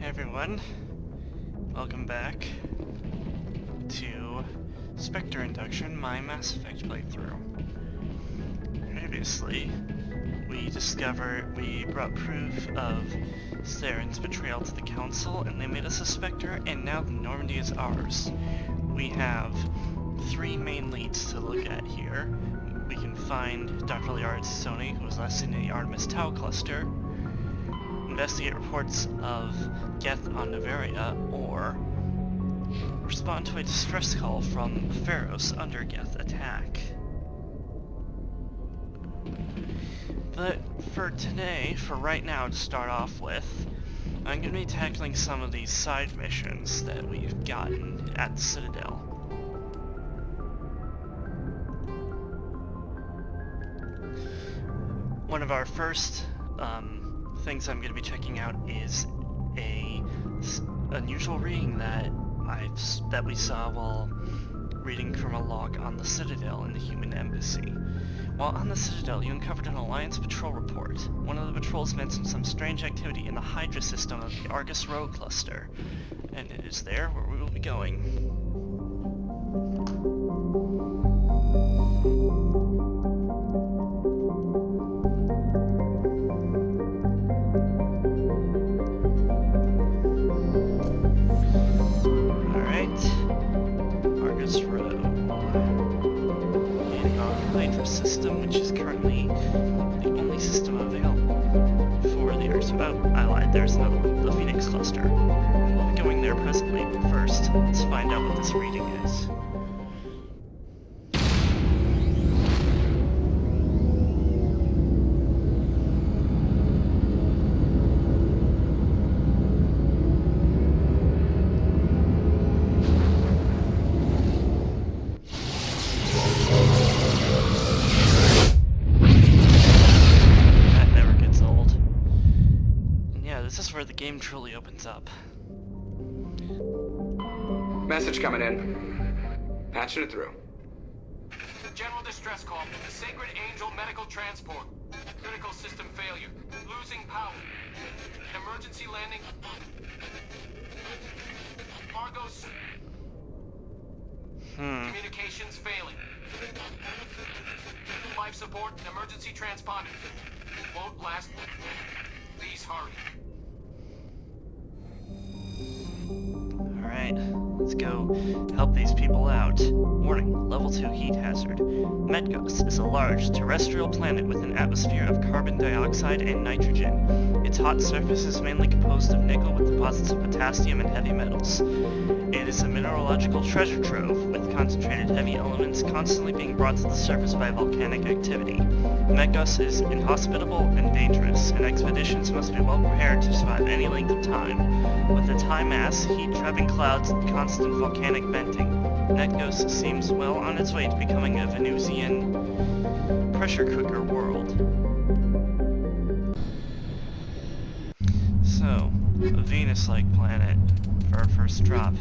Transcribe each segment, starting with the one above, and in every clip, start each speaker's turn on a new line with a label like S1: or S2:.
S1: Hey everyone, welcome back to Spectre Induction, my Mass Effect playthrough. Previously, we brought proof of Saren's betrayal to the Council, and they made us a Spectre, and now the Normandy is ours. We have three main leads to look at here. We can find Dr. Liard's Sony, who was last seen in the Artemis Tau cluster, investigate reports of Geth on Novaria, or respond to a distress call from Pharaohs under Geth attack. But for today, for right now to start off with, I'm going to be tackling some of these side missions that we've gotten at the Citadel. One of our first things I'm going to be checking out is a unusual reading that we saw while reading from a log on the Citadel in the human embassy. While on the Citadel, you uncovered an Alliance patrol report. One of the patrols mentioned some strange activity in the Hydra system of the Argus Row cluster, and it is there where we will be going. System, which is currently the only system available for the Earth. Oh, I lied. There's another one, the Phoenix cluster. We'll be going there presently, but first, let's find out what this reading is. Where the game truly opens up.
S2: Message coming in. Patching it through.
S3: General distress call. Sacred Angel medical transport. Critical system failure. Losing power. Emergency landing. Argos. Communications failing. Life support and emergency transponder. Won't last. Please hurry.
S1: Alright, let's go help these people out. Warning, level 2 heat hazard. Medgos is a large terrestrial planet with an atmosphere of carbon dioxide and nitrogen. Its hot surface is mainly composed of nickel with deposits of potassium and heavy metals. It is a mineralogical treasure trove, with concentrated heavy elements constantly being brought to the surface by volcanic activity. Medgos is inhospitable and dangerous, and expeditions must be well prepared to survive any length of time. With its high mass, heat-trapping clouds, and constant volcanic venting, Medgos seems well on its way to becoming a Venusian pressure cooker world. So, a Venus-like planet for our first drop.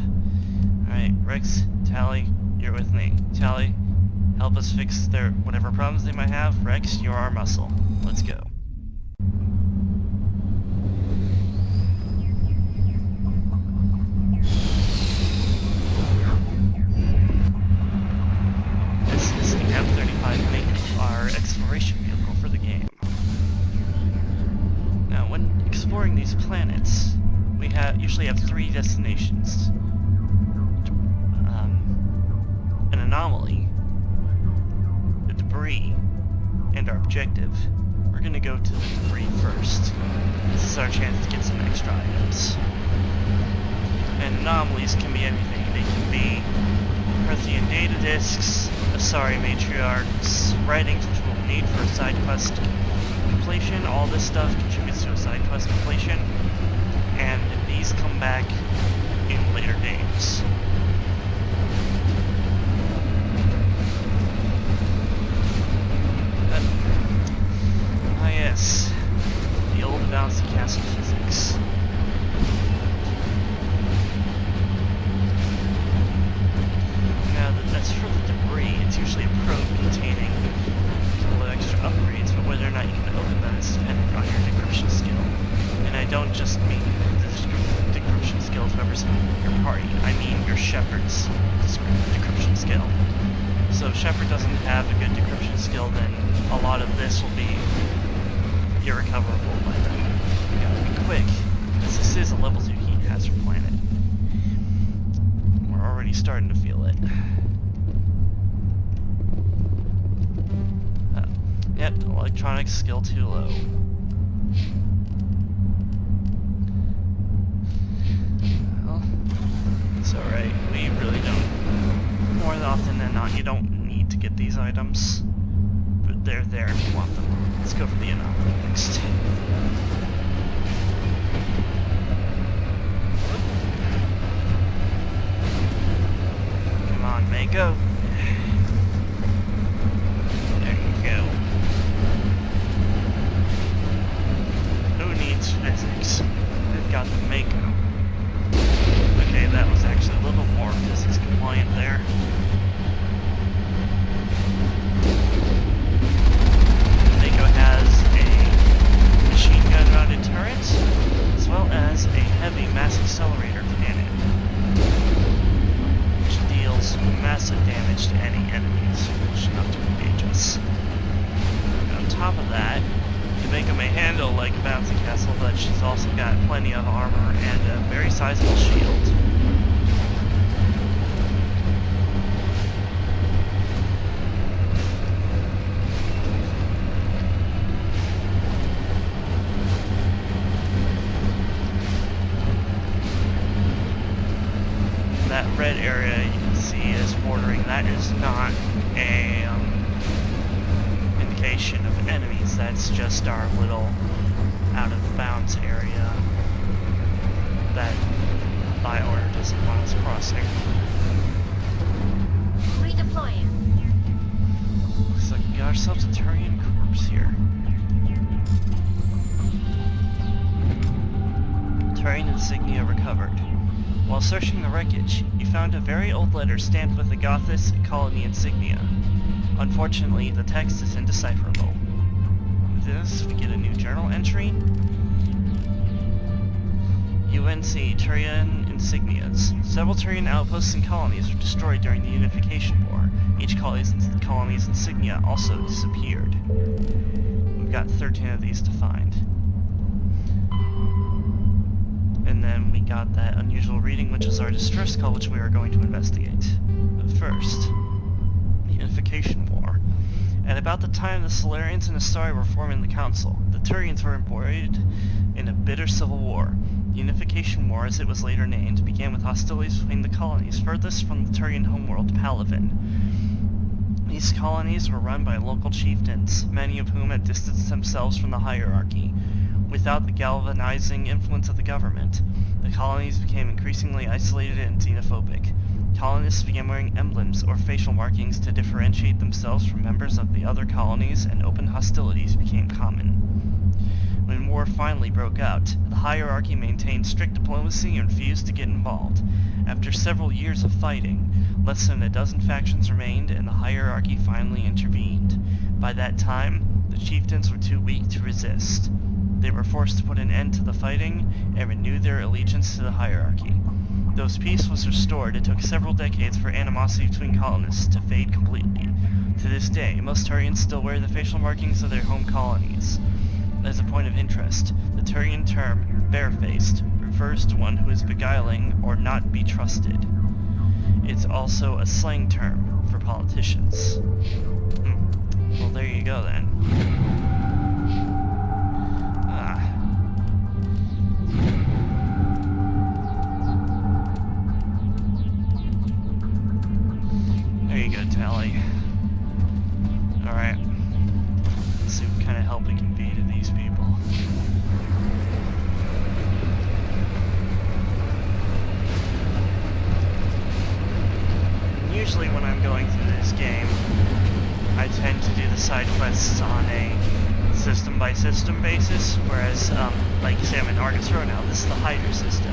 S1: Alright, Rex, Tally, you're with me. Tally, help us fix their whatever problems they might have. Rex, you're our muscle. Let's go. This is the F-35 Mink, our exploration vehicle for the game. Now, when exploring these planets, we usually have three destinations. An anomaly, the debris, and our objective. We're gonna go to the debris first. This is our chance to get some extra items. And anomalies can be anything. They can be Prothean data disks, Asari matriarchs, writings which we'll need for a side quest completion. All this stuff contributes to a side quest completion, and these come back in later games. Yes, the old bouncy castle physics. Now, that's for the debris. It's usually a probe containing a couple of extra upgrades, but whether or not you can open them is dependent on your decryption skill. And I don't just mean members of your party. I mean your Shepard's decryption skill. So if Shepard doesn't have a good decryption skill, then a lot of this will be irrecoverable by them. We gotta be quick, because this is a level 2 heat hazard planet. We're already starting to feel it. Yep, electronic skill too low. Well, it's alright. We really don't. More often than not, you don't need to get these items. But they're there if you want them. Let's go for the anomaly next. Come on, Mako. There you go. Who needs physics? They've got the Mako. Okay, that was actually a little more physics compliant there. Mako has a machine gun mounted turret, as well as a heavy mass accelerator cannon, which deals massive damage to any enemies, which not to engage us. And on top of that, Mako may handle like a bouncy castle, but she's also got plenty of armor and a very sizable shield. That red area you can see is bordering, that is not a indication of enemies, that's just our little out of bounds area that BioWare doesn't want us crossing.
S4: Redeploying.
S1: Looks like we got ourselves a Turian corpse here. Turian insignia recovered. While searching the wreckage, you found a very old letter stamped with the Gothis colony insignia. Unfortunately, the text is indecipherable. With this, we get a new journal entry. UNC Turian insignias. Several Turian outposts and colonies were destroyed during the Unification War. Each colony's insignia also disappeared. We've got 13 of these to find. And then we got that unusual reading, which is our distress call, which we are going to investigate. But first, the Unification War. At about the time the Solarians and Astari were forming the Council, the Turians were embroiled in a bitter civil war. The Unification War, as it was later named, began with hostilities between the colonies furthest from the Turian homeworld, Palaven. These colonies were run by local chieftains, many of whom had distanced themselves from the hierarchy. Without the galvanizing influence of the government, the colonies became increasingly isolated and xenophobic. Colonists began wearing emblems or facial markings to differentiate themselves from members of the other colonies, and open hostilities became common. When war finally broke out, the hierarchy maintained strict diplomacy and refused to get involved. After several years of fighting, less than a dozen factions remained, and the hierarchy finally intervened. By that time, the chieftains were too weak to resist. They were forced to put an end to the fighting and renew their allegiance to the hierarchy. Though peace was restored, it took several decades for animosity between colonists to fade completely. To this day, most Turians still wear the facial markings of their home colonies. As a point of interest, the Turian term, barefaced, refers to one who is beguiling or not be trusted. It's also a slang term for politicians. Well, there you go then. There you go, Tally. Alright. Let's see what kind of help we can be to these people. And usually when I'm going through this game, I tend to do the side quests on a system-by-system basis, whereas, like say I'm in Argus Row now, this is the Hydra system.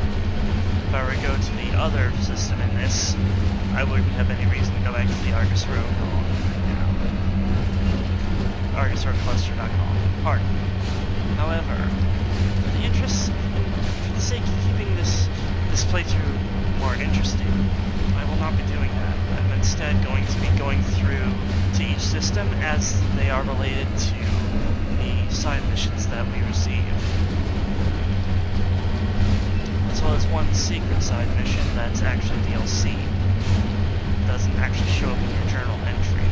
S1: If I were to go to the other system in this, I wouldn't have any reason to go back to the Argus Row colony. Argus Row cluster, not colony. Pardon. However, for the sake of keeping this playthrough more interesting, I will not be doing that. I'm instead going to be going through to each system as they are related to the side missions that we receive. As well as one secret side mission that's actually DLC. It doesn't actually show up in your journal entry.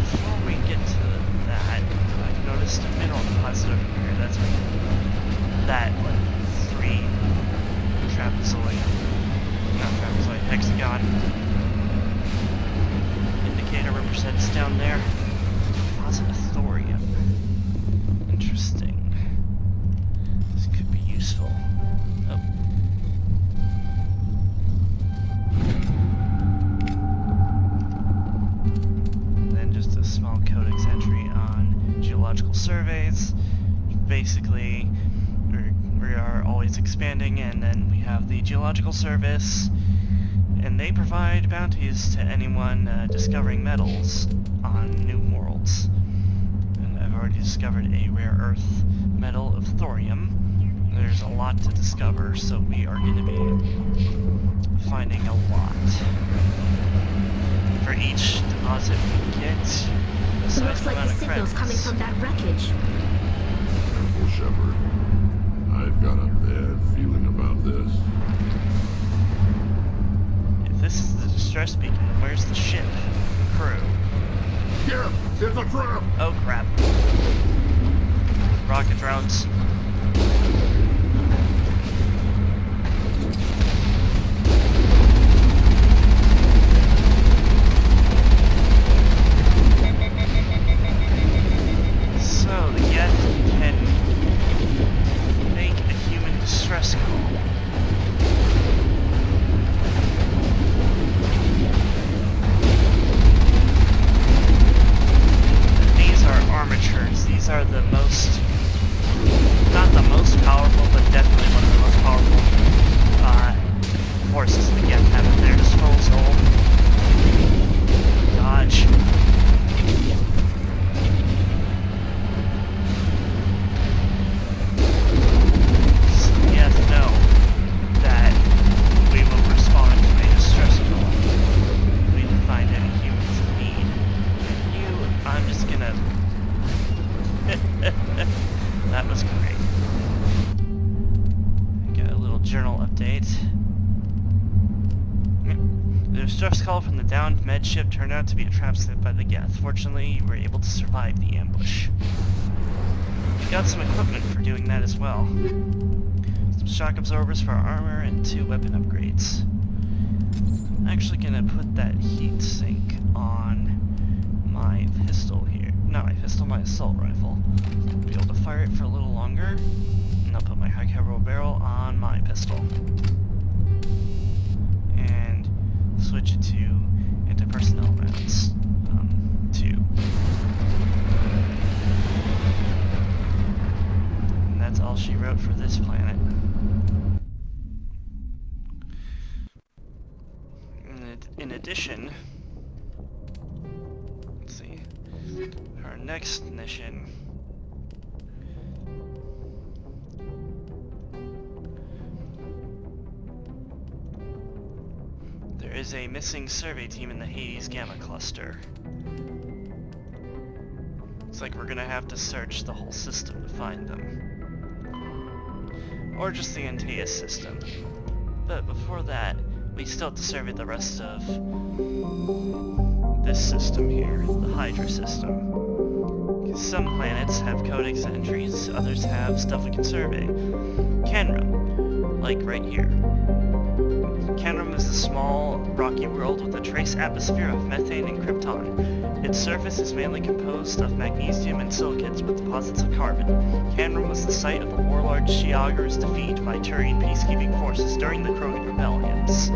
S1: Before we get to that, I noticed a mineral deposit over here. That's that, like, 3 trapezoid, not trapezoid, hexagon indicator represents down there. Deposit of thorium. Interesting. This could be useful. Oh. And then just a small codex entry on geological surveys. Basically, we are always expanding, and then we have the Geological Service, and they provide bounties to anyone discovering metals on new worlds. And I've already discovered a rare earth metal of thorium. There's a lot to discover, so we are going to be finding a lot. For each deposit we get,
S4: It looks like the signal's coming from that wreckage.
S5: Careful, Shepard. I've got a bad feeling about this.
S1: If this is the distress beacon, where's the ship? Crew.
S5: Yeah, it's a trap!
S1: Oh crap. Rocket drones. So, the Geth can make a human distress call. These are armatures. These are the most, not the most powerful, but definitely one of the most powerful forces the Geth have at their disposal. Dodge. That was great. Got a little journal update. The distress call from the downed med ship turned out to be a trap set by the Geth. Fortunately, you were able to survive the ambush. You got some equipment for doing that as well. Some shock absorbers for our armor and 2 weapon upgrades. I'm actually gonna put that heat sink on my pistol here. Not my pistol, my assault rifle. Be able to fire it for a little longer. And I'll put my high caliber barrel on my pistol. And switch it to anti-personnel rounds. 2. And that's all she wrote for this planet. In addition, let's see, our next mission. There is a missing survey team in the Hades Gamma Cluster. Looks like we're gonna have to search the whole system to find them. Or just the Antaeus system. But before that, we still have to survey the rest of this system here, the Hydra system. Some planets have codex entries, others have stuff we can survey. Canrum, like right here. Canrum is a small, rocky world with a trace atmosphere of methane and krypton. Its surface is mainly composed of magnesium and silicates with deposits of carbon. Canrum was the site of the warlord Shiager's defeat by Turian peacekeeping forces during the Krogan rebellions.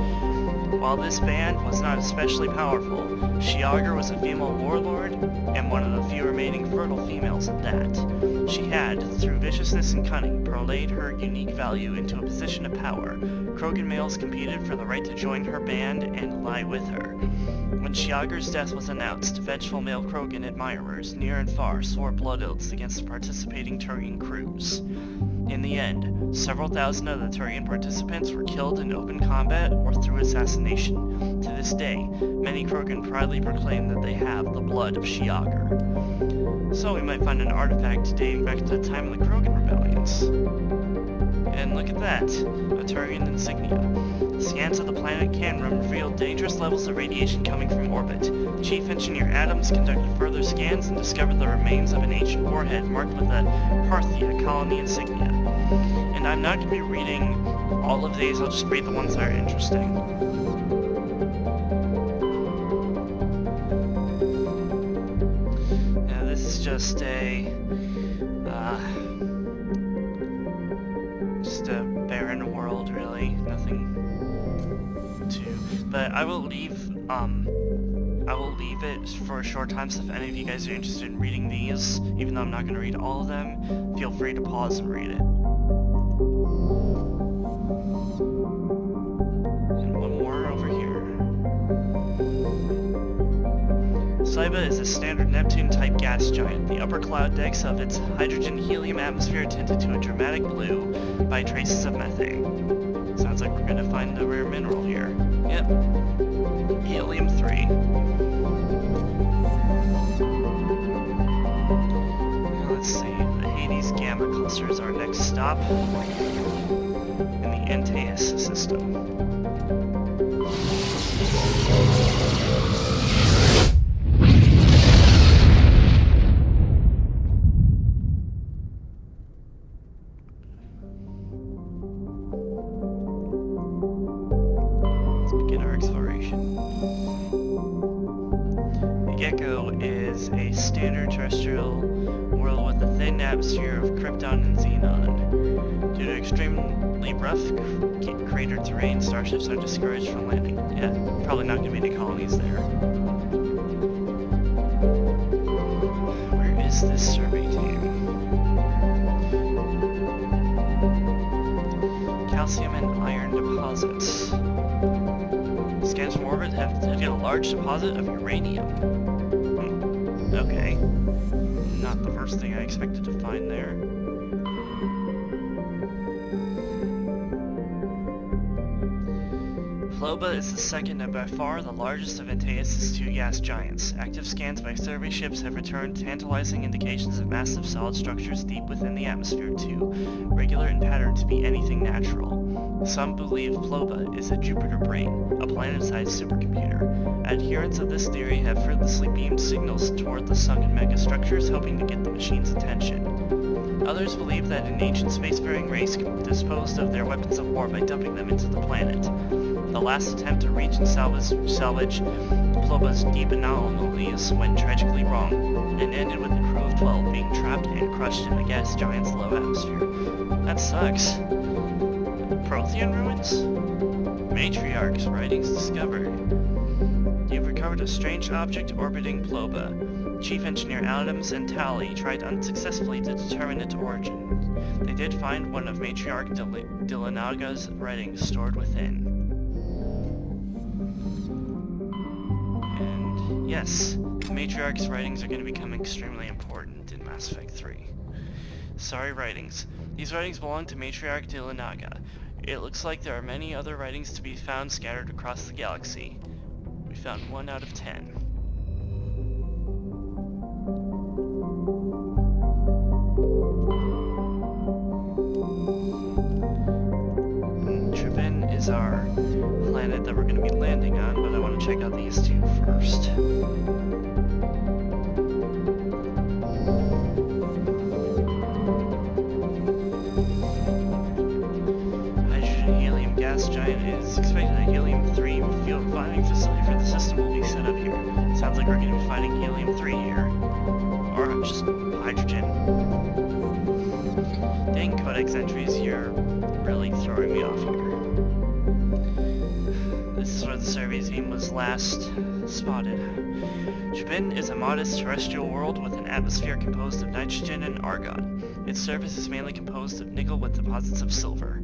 S1: While this band was not especially powerful, Shiager was a female warlord, and one of the few remaining fertile females at that. She had, through viciousness and cunning, parlayed her unique value into a position of power. Krogan males competed for the right to join her band and lie with her. When Shiager's death was announced, vengeful male Krogan admirers, near and far, swore blood oaths against the participating Turian crews. In the end, Several thousand of the Turian participants were killed in open combat or through assassination. To this day, many Krogan proudly proclaim that they have the blood of Shi'Agar. So we might find an artifact dating back to the time of the Krogan rebellions. And look at that, a Turian insignia. Scans of the planet Canrum revealed dangerous levels of radiation coming from orbit. Chief Engineer Adams conducted further scans and discovered the remains of an ancient warhead marked with a Parthia colony insignia. And I'm not going to be reading all of these, I'll just read the ones that are interesting. Now this is just a barren world, really. Nothing to... But I will leave it for a short time, so if any of you guys are interested in reading these, even though I'm not going to read all of them, feel free to pause and read it. And one more over here. Saiba is a standard Neptune-type gas giant. The upper cloud decks of its hydrogen-helium atmosphere tinted to a dramatic blue by traces of methane. Sounds like we're going to find a rare mineral here. Yep. Helium-3. Let's see, the Hades Gamma cluster is our next stop in the Antaeus system. Let's begin our exploration. The Gecko is a standard terrestrial world with a thin atmosphere of krypton and xenon. Due to extremely rough cratered terrain, starships are discouraged from landing. Yeah, probably not going to be any colonies there. Where is this survey team? Calcium and iron deposits. Scans from orbit have revealed a large deposit of uranium. Okay. Not the first thing I expected to find there. Ploba is the second and by far the largest of Antaeus' two gas giants. Active scans by survey ships have returned tantalizing indications of massive solid structures deep within the atmosphere too regular in pattern to be anything natural. Some believe Ploba is a Jupiter brain, a planet-sized supercomputer. Adherents of this theory have fruitlessly beamed signals toward the sunken megastructures, hoping to get the machine's attention. Others believe that an ancient spacefaring race disposed of their weapons of war by dumping them into the planet. The last attempt to reach and salvage Ploba's deep anomalies went tragically wrong, and ended with the crew of 12 being trapped and crushed in the gas giant's low atmosphere. That sucks. Prothean ruins? Matriarch's writings discovered. You've recovered a strange object orbiting Ploba. Chief Engineer Adams and Tally tried unsuccessfully to determine its origin. They did find one of Matriarch Dilanaga's writings stored within. And yes, the Matriarch's writings are going to become extremely important in Mass Effect 3. Sorry, writings. These writings belong to Matriarch Dilanaga. It looks like there are many other writings to be found scattered across the galaxy. We found 1 out of 10. Tribin is our planet that we're going to be landing on, but I want to check out these two first. Hydrogen-helium gas giant is expected a helium-3 field refining facility for the system will be set up here. Sounds like we're going to be finding helium-3 here. Or just hydrogen. Dang, codex entries, you're really throwing me off here. This is where the survey team was last spotted. Jabin is a modest terrestrial world with an atmosphere composed of nitrogen and argon. Its surface is mainly composed of nickel with deposits of silver.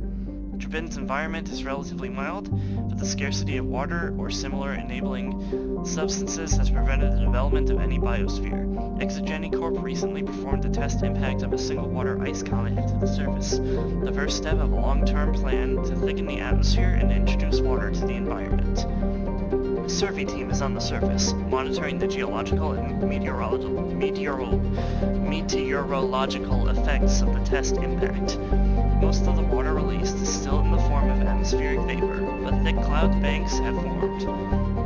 S1: Trebin's environment is relatively mild, but the scarcity of water or similar enabling substances has prevented the development of any biosphere. Exogeny Corp recently performed a test impact of a single water ice comet into the surface, the first step of a long-term plan to thicken the atmosphere and introduce water to the environment. A survey team is on the surface, monitoring the geological and meteorological effects of the test impact. Most of the water released is still in the form of atmospheric vapor, but thick cloud banks have formed.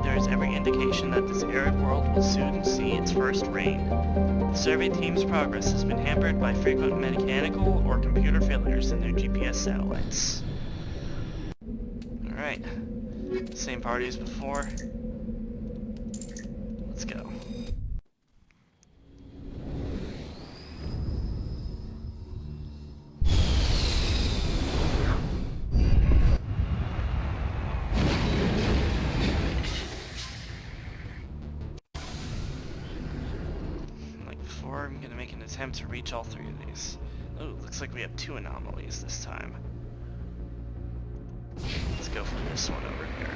S1: There is every indication that this arid world will soon see its first rain. The survey team's progress has been hampered by frequent mechanical or computer failures in their GPS satellites. Alright. Same party as before. Let's go. Like before, I'm gonna make an attempt to reach all three of these. Oh, looks like we have 2 anomalies this time. Let's go for this one over here.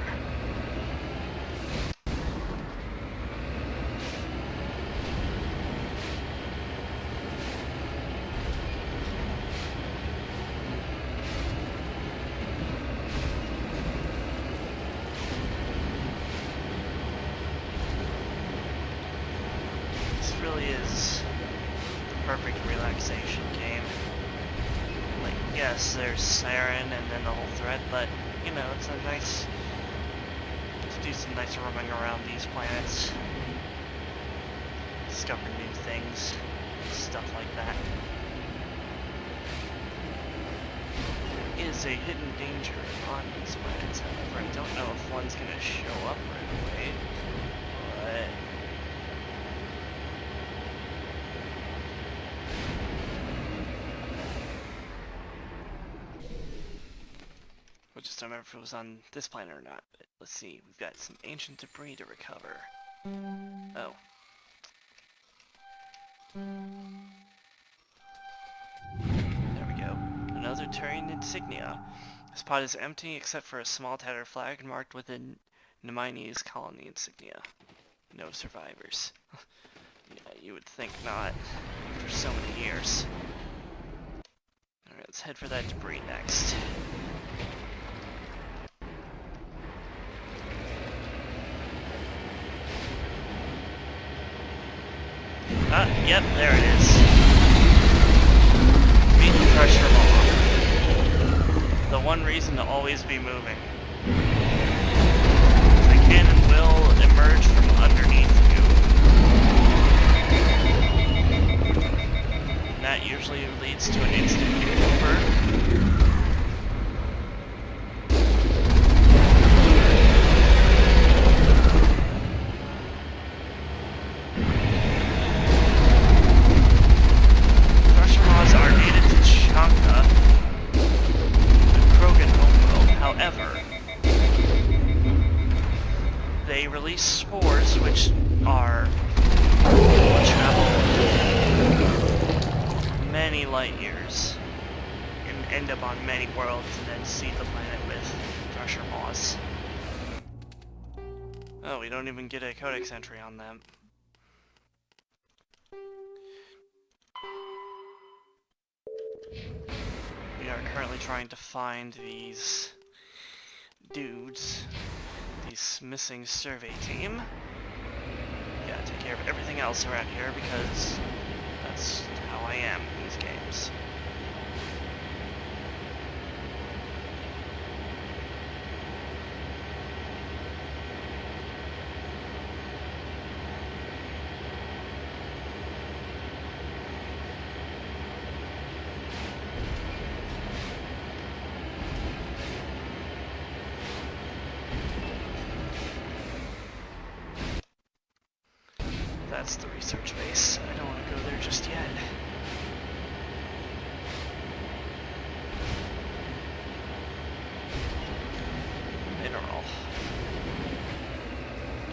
S1: This really is the perfect relaxation game. Like, yes, there's Siren and then the whole threat, but, you know, it's a nice to do some nice roaming around these planets. Discover new things, stuff like that. There is a hidden danger on these planets, however. I don't know if one's gonna show up right away, but I just don't remember if it was on this planet or not, but let's see. We've got some ancient debris to recover. Oh. There we go. Another Turian insignia. This pod is empty except for a small tattered flag marked with a Nemeines colony insignia. No survivors. Yeah, you would think not, after so many years. Alright, let's head for that debris next. Yep, there it is. Meet the pressure ball. The one reason to always be moving. The cannon will emerge from underneath you. And that usually leads to an instant game over. Spores, which are travel many light years and end up on many worlds and then seed the planet with pressure maws. Oh, we don't even get a codex entry on them. We are currently trying to find these dudes. This missing survey team. Gotta take care of everything else around here because that's how I am in these games. That's the research base. I don't want to go there just yet. Mineral.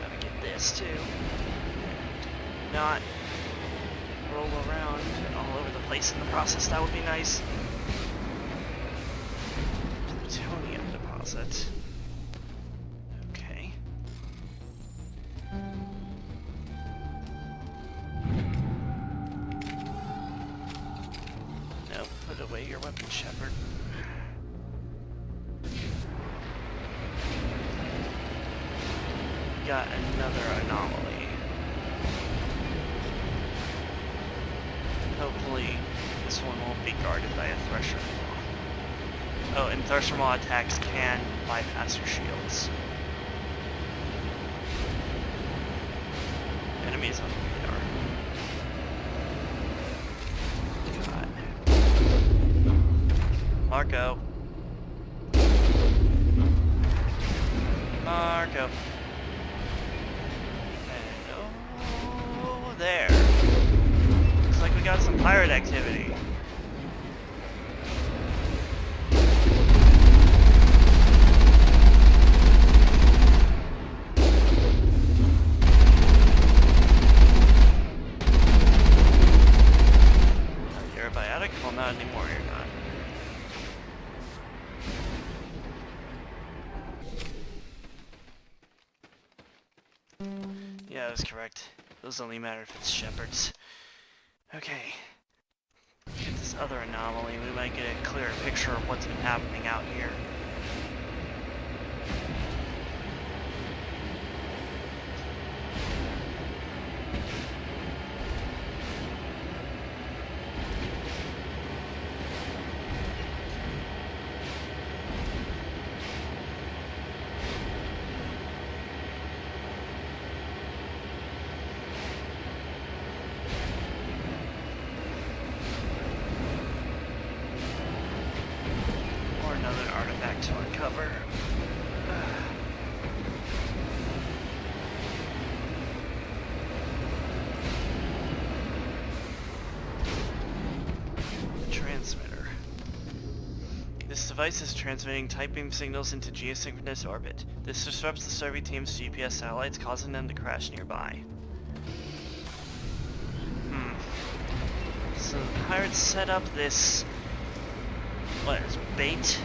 S1: Gotta get this too. Not roll around all over the place in the process. That would be nice. 2. closet. Okay. Nope, put away your weapon, Shepard. Got another anomaly. Hopefully this one won't be guarded by a Thresher Maw. Oh, and Thresher Maw attacks can bypass your shields. Enemies on the radar. God. Marco. Marco. And oh, there. Looks like we got some pirate activity. You're a biotic? Well, not anymore, you're not. Yeah, that's correct. Those only matter if it's Shepard's. Okay. Let's get this other anomaly. We might get a clearer picture of what's been happening out here. Another artifact to uncover. The transmitter. This device is transmitting type beam signals into geosynchronous orbit. This disrupts the survey team's GPS satellites, causing them to crash nearby. So the pirates set up this bait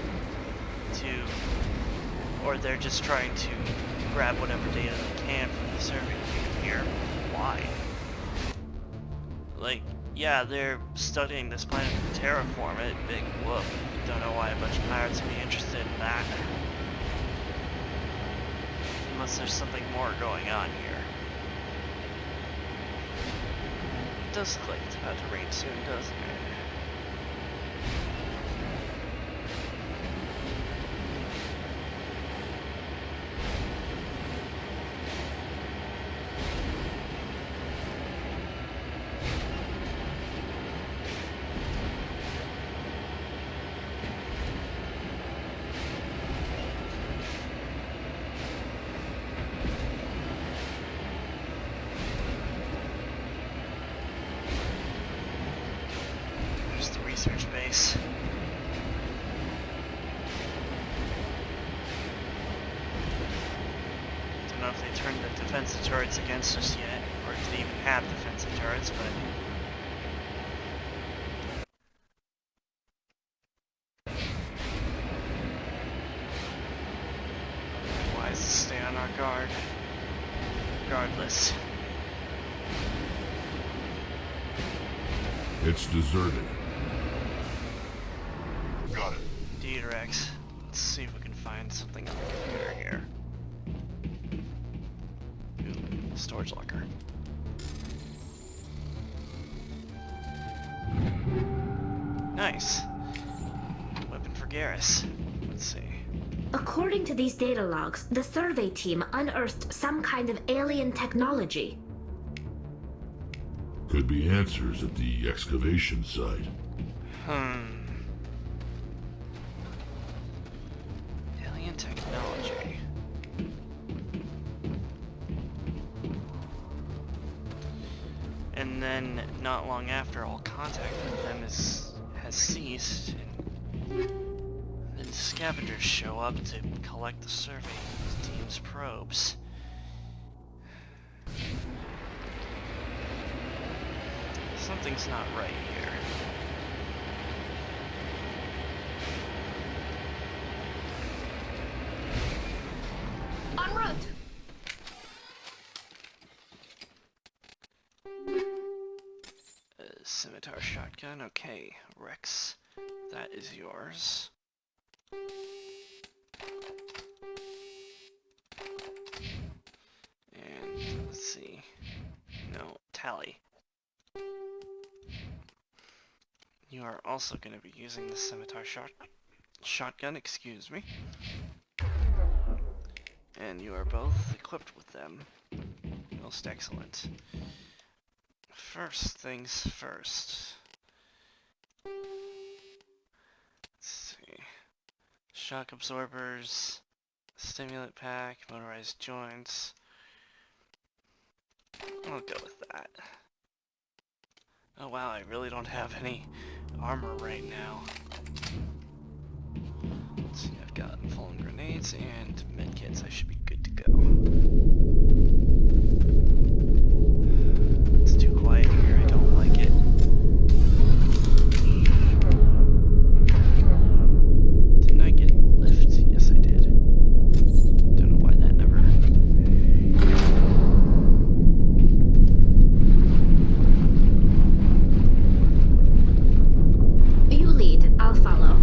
S1: to, or they're just trying to grab whatever data they can from the survey team here. Why? Like, yeah, they're studying this planet to terraform it. Big whoop. Don't know why a bunch of pirates would be interested in that. Unless there's something more going on here. It does look like it's about to rain soon, doesn't it? Research base. Don't know if they turned the defensive turrets against us yet, or if they even have defensive turrets, but... wise to stay on our guard. Regardless.
S5: It's deserted.
S2: Got it.
S1: Rex. Let's see if we can find something on the computer here. Ooh, storage locker. Nice. Weapon for Garrus. Let's see.
S4: According to these data logs, the survey team unearthed some kind of alien technology.
S5: Could be answers at the excavation site.
S1: Alien technology. And then, not long after, all contact with them has ceased, and then scavengers show up to collect the survey team's probes. Something's not right here. Scimitar shotgun. Okay, Rex, that is yours. And let's see. No, Tally. You are also going to be using the Scimitar shotgun, excuse me. And you are both equipped with them. Most excellent. First things first. Let's see. Shock absorbers, stimulant pack, motorized joints. I'll go with that. Oh wow, I really don't have any armor right now. Let's see, I've got fallen grenades and medkits. I should be good to go. It's too quiet here, I don't like it. Didn't I get lift? Yes, I did. Don't know why that never...
S4: You lead, I'll follow.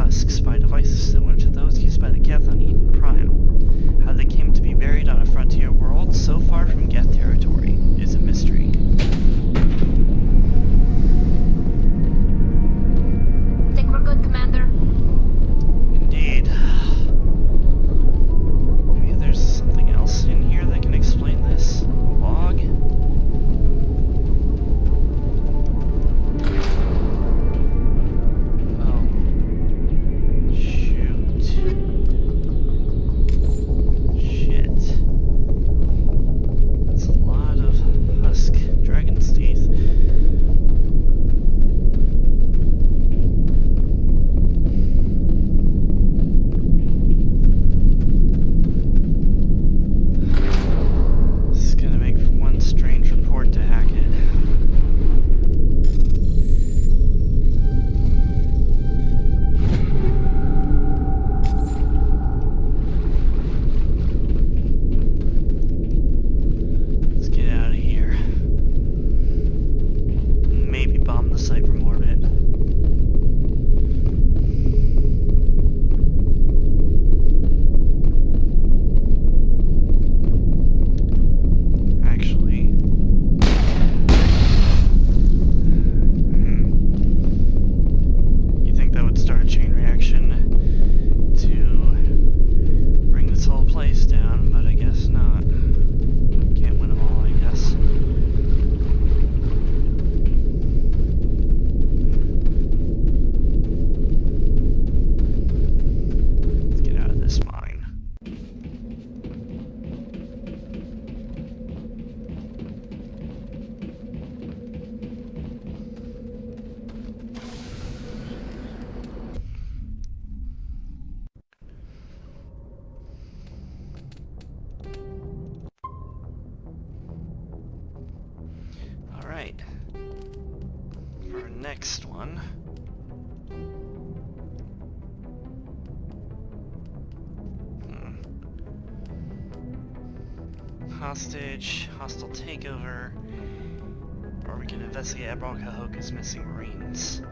S1: husks by devices similar to those used by the Geth on Eden Prime. How they came to be buried on a frontier world so far from Geth territory is a mystery.
S4: Think we're good, Commander?
S1: Indeed. Maybe there's something else in here that can explain this? A log? Oh. Shoot. Shit. That's a lot of husk dragon's teeth. This is gonna make for one strange report to hack it. Let's get out of here. Maybe bomb the site from orbit. Actually, you think that would start a chain reaction to bring this whole place down, but I guess not. Can't win them all, I guess. Let's get out of this mine. Alright. For our next one. Hostage, hostile takeover, or we can investigate Admiral Kahoka's missing Marines.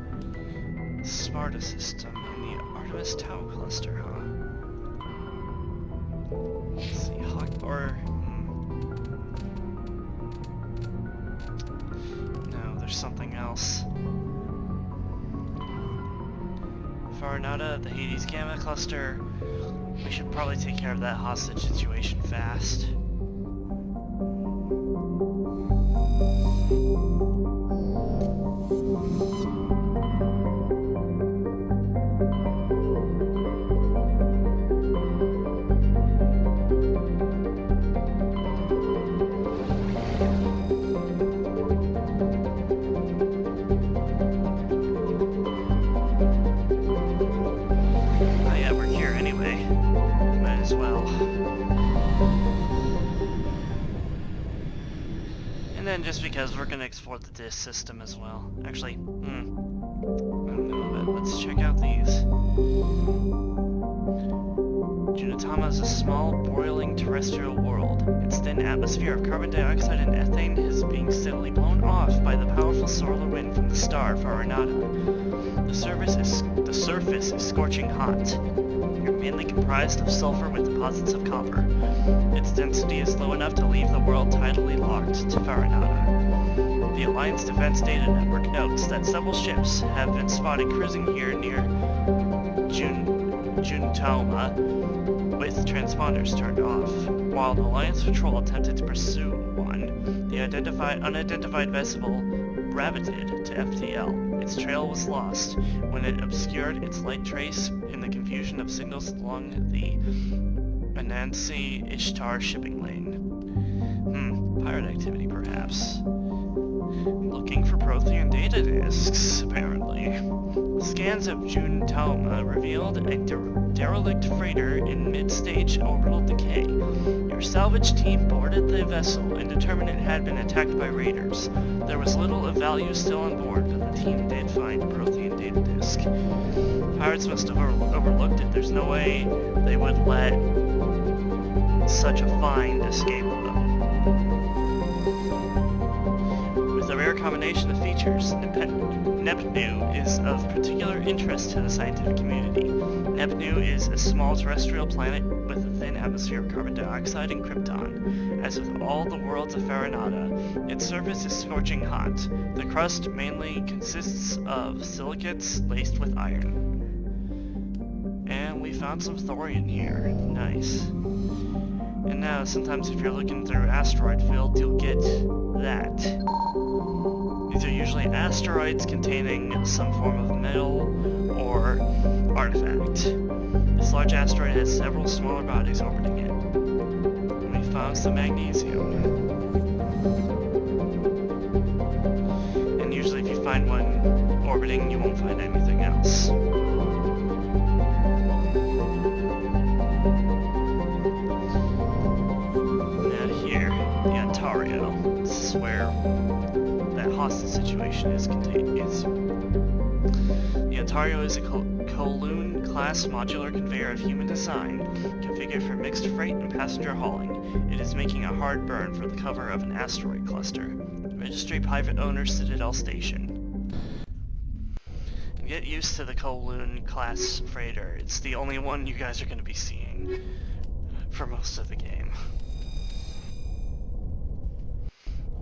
S1: Sparta system in the Artemis Tau cluster, huh? Let's see, Hawk, or... No, there's something else. Farinata, the Hades Gamma cluster. We should probably take care of that hostage situation fast. And then just because we're gonna explore the disk system as well. Actually, I don't know, but let's check out these. Junitama is a small, boiling terrestrial world. Its thin atmosphere of carbon dioxide and ethane is being steadily blown off by the powerful solar wind from the star Farinata. The surface is scorching hot. You're mainly comprised of sulfur with deposits of copper. Its density is low enough to leave the world tidally locked to Farinata. The Alliance Defense Data Network notes that several ships have been spotted cruising here near Juntauma with transponders turned off. While the Alliance Patrol attempted to pursue one, the unidentified vessel rabbited to FTL. Its trail was lost when it obscured its light trace in the confusion of signals along the Anansi Ishtar shipping lane. Pirate activity perhaps. Looking for Prothean data disks, apparently. Scans of Juntauma revealed a derelict freighter in mid-stage orbital decay. Your salvage team boarded the vessel and determined it had been attacked by raiders. There was little of value still on board, but the team did find a Prothean data disk. Pirates must have overlooked it. There's no way they would let such a find escape them. With a rare combination of features, NEPNU is of particular interest to the scientific community. NEPNU is a small terrestrial planet with a thin atmosphere of carbon dioxide and krypton. As with all the worlds of Farinata, its surface is scorching hot. The crust mainly consists of silicates laced with iron. And we found some thorium here. Nice. And now, sometimes if you're looking through asteroid fields, you'll get that. These are usually asteroids containing some form of metal or artifact. This large asteroid has several smaller bodies orbiting it. And we found some magnesium. And usually if you find one orbiting, you won't find anything else. This is where that hostage situation is contained. The Ontario is a Kowloon-class modular conveyor of human design, configured for mixed freight and passenger hauling. It is making a hard burn for the cover of an asteroid cluster. Registry private owner, Citadel Station. Get used to the Kowloon-class freighter. It's the only one you guys are going to be seeing for most of the game.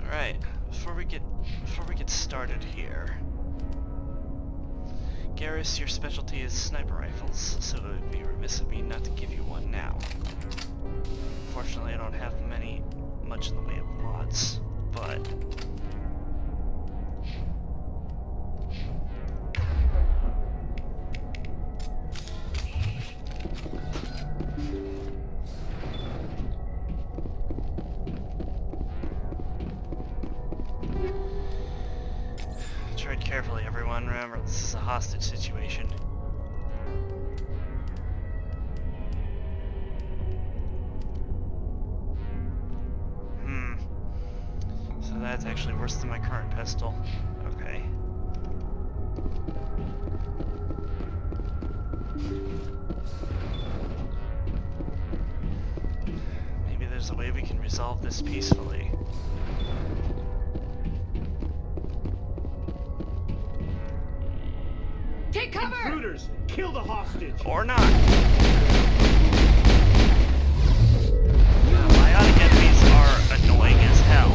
S1: Alright, before we get started here, Garrus, your specialty is sniper rifles, so it would be remiss of me not to give you one now. Unfortunately, I don't have much in the way of mods, but tread carefully, everyone. Remember, this is a hostage situation. So that's actually worse than my current pistol. Okay. Maybe there's a way we can resolve this peacefully.
S6: Take cover! Intruders! Kill the hostage!
S1: Or not. Biotic enemies are annoying as hell,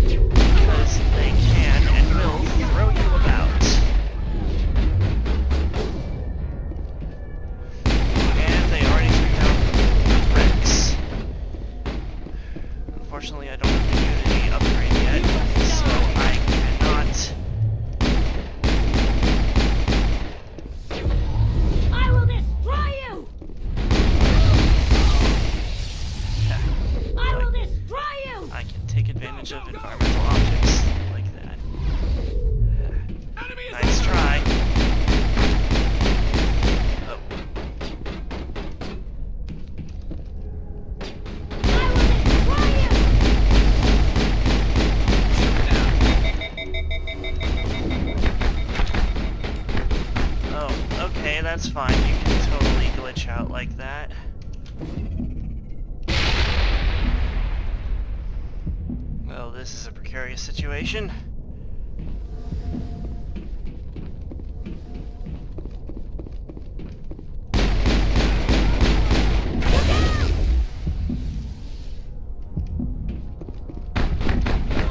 S1: because they can and will throw you about. And they already took down Rex. Unfortunately, I don't have the Unity upgrade yet, so I cannot... of environmental objects like that. Nice try. Oh. Oh, okay, that's fine. You can totally glitch out like that. Well, this is a precarious situation.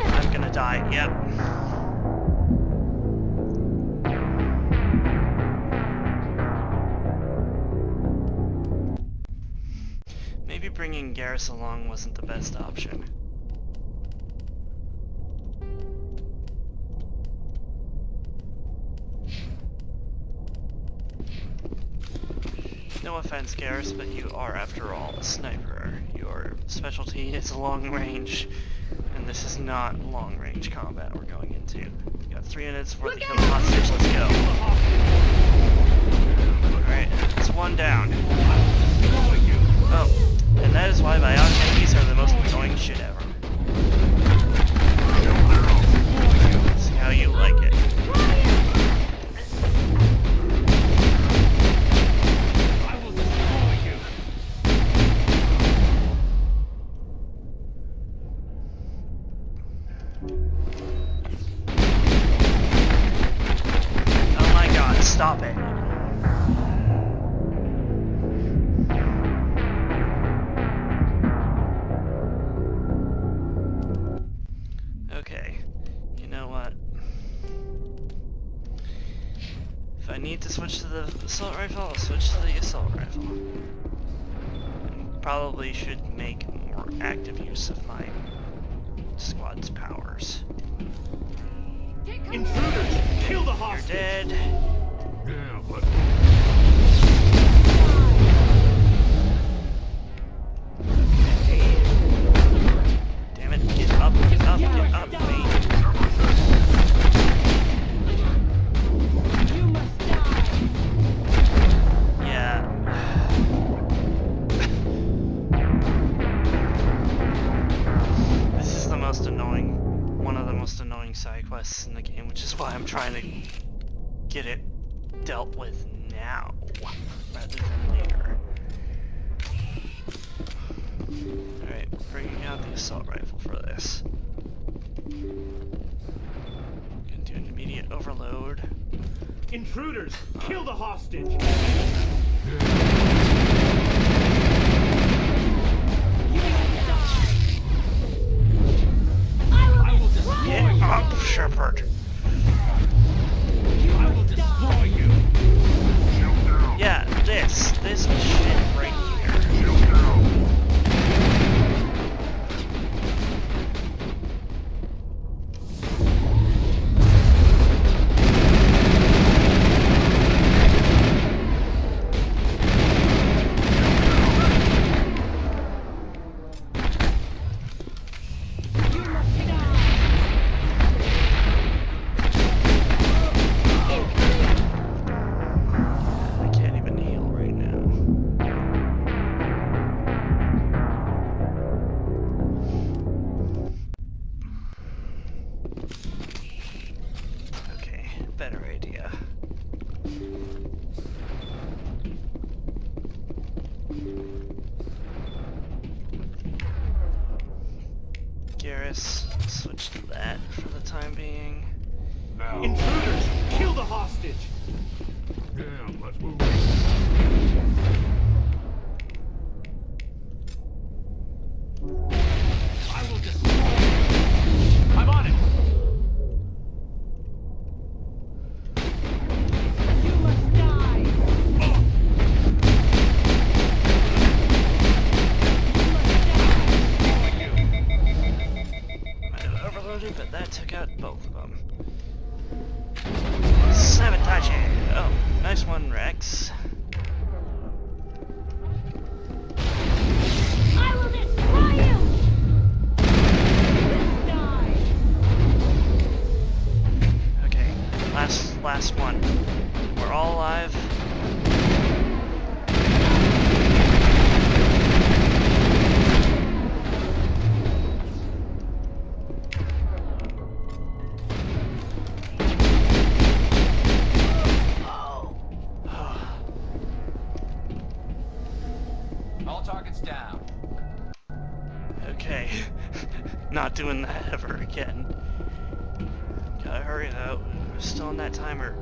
S1: I'm gonna die, yep. Maybe bringing Garrus along wasn't the best option. No offense, Garrus, but you are, after all, a sniper. Your specialty is long range, and this is not long range combat we're going into. We got 3 minutes before they kill the hostage, let's go. Alright, it's one down. Oh, and that is why biotic enemies are the most annoying shit ever. See how you like it. need to switch to the assault rifle, I'll switch to the assault rifle. And probably should make more active use of my squad's powers.
S6: Intruders! Kill the
S1: You're
S6: hostage!
S1: dead.
S5: Yeah, but
S1: Damn it, get up, mate.
S7: You must die.
S1: Yeah. This is the most annoying, one of the most annoying side quests in the game, which is why I'm trying to get it dealt with now, rather than later. Alright, bringing out the assault rifle for this. Gonna do an immediate overload.
S6: Intruders! Kill the hostage!
S7: You must die. I will destroy
S1: Get up, Shepard!
S6: I will destroy you!
S5: chill down.
S1: Yeah, this shit right here.
S5: Chill down.
S7: You must die.
S1: I can't even heal right now. Okay, better idea. Garrus, switch to that for the time being.
S5: Now.
S6: Intruders! Kill the hostage!
S5: Damn, let's move.
S6: I will destroy you! I'm on it!
S7: You must die.
S1: Might have overloaded, but that took out both of them. Sabotage! Oh, nice one, Rex.
S7: I will destroy you. You must die.
S1: Okay, last one. We're all alive.
S3: All targets down.
S1: Okay, not doing that ever again. Gotta hurry though. We're still on that timer.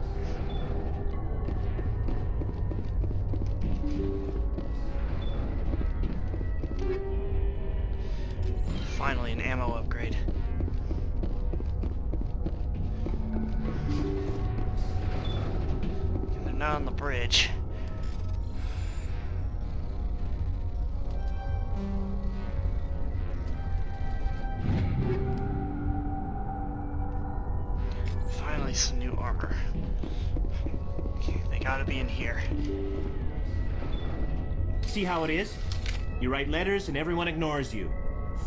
S1: Finally, an ammo upgrade. And they're not on the bridge. Finally, some new armor. Okay, they gotta be in here.
S8: See how it is? You write letters and everyone ignores you.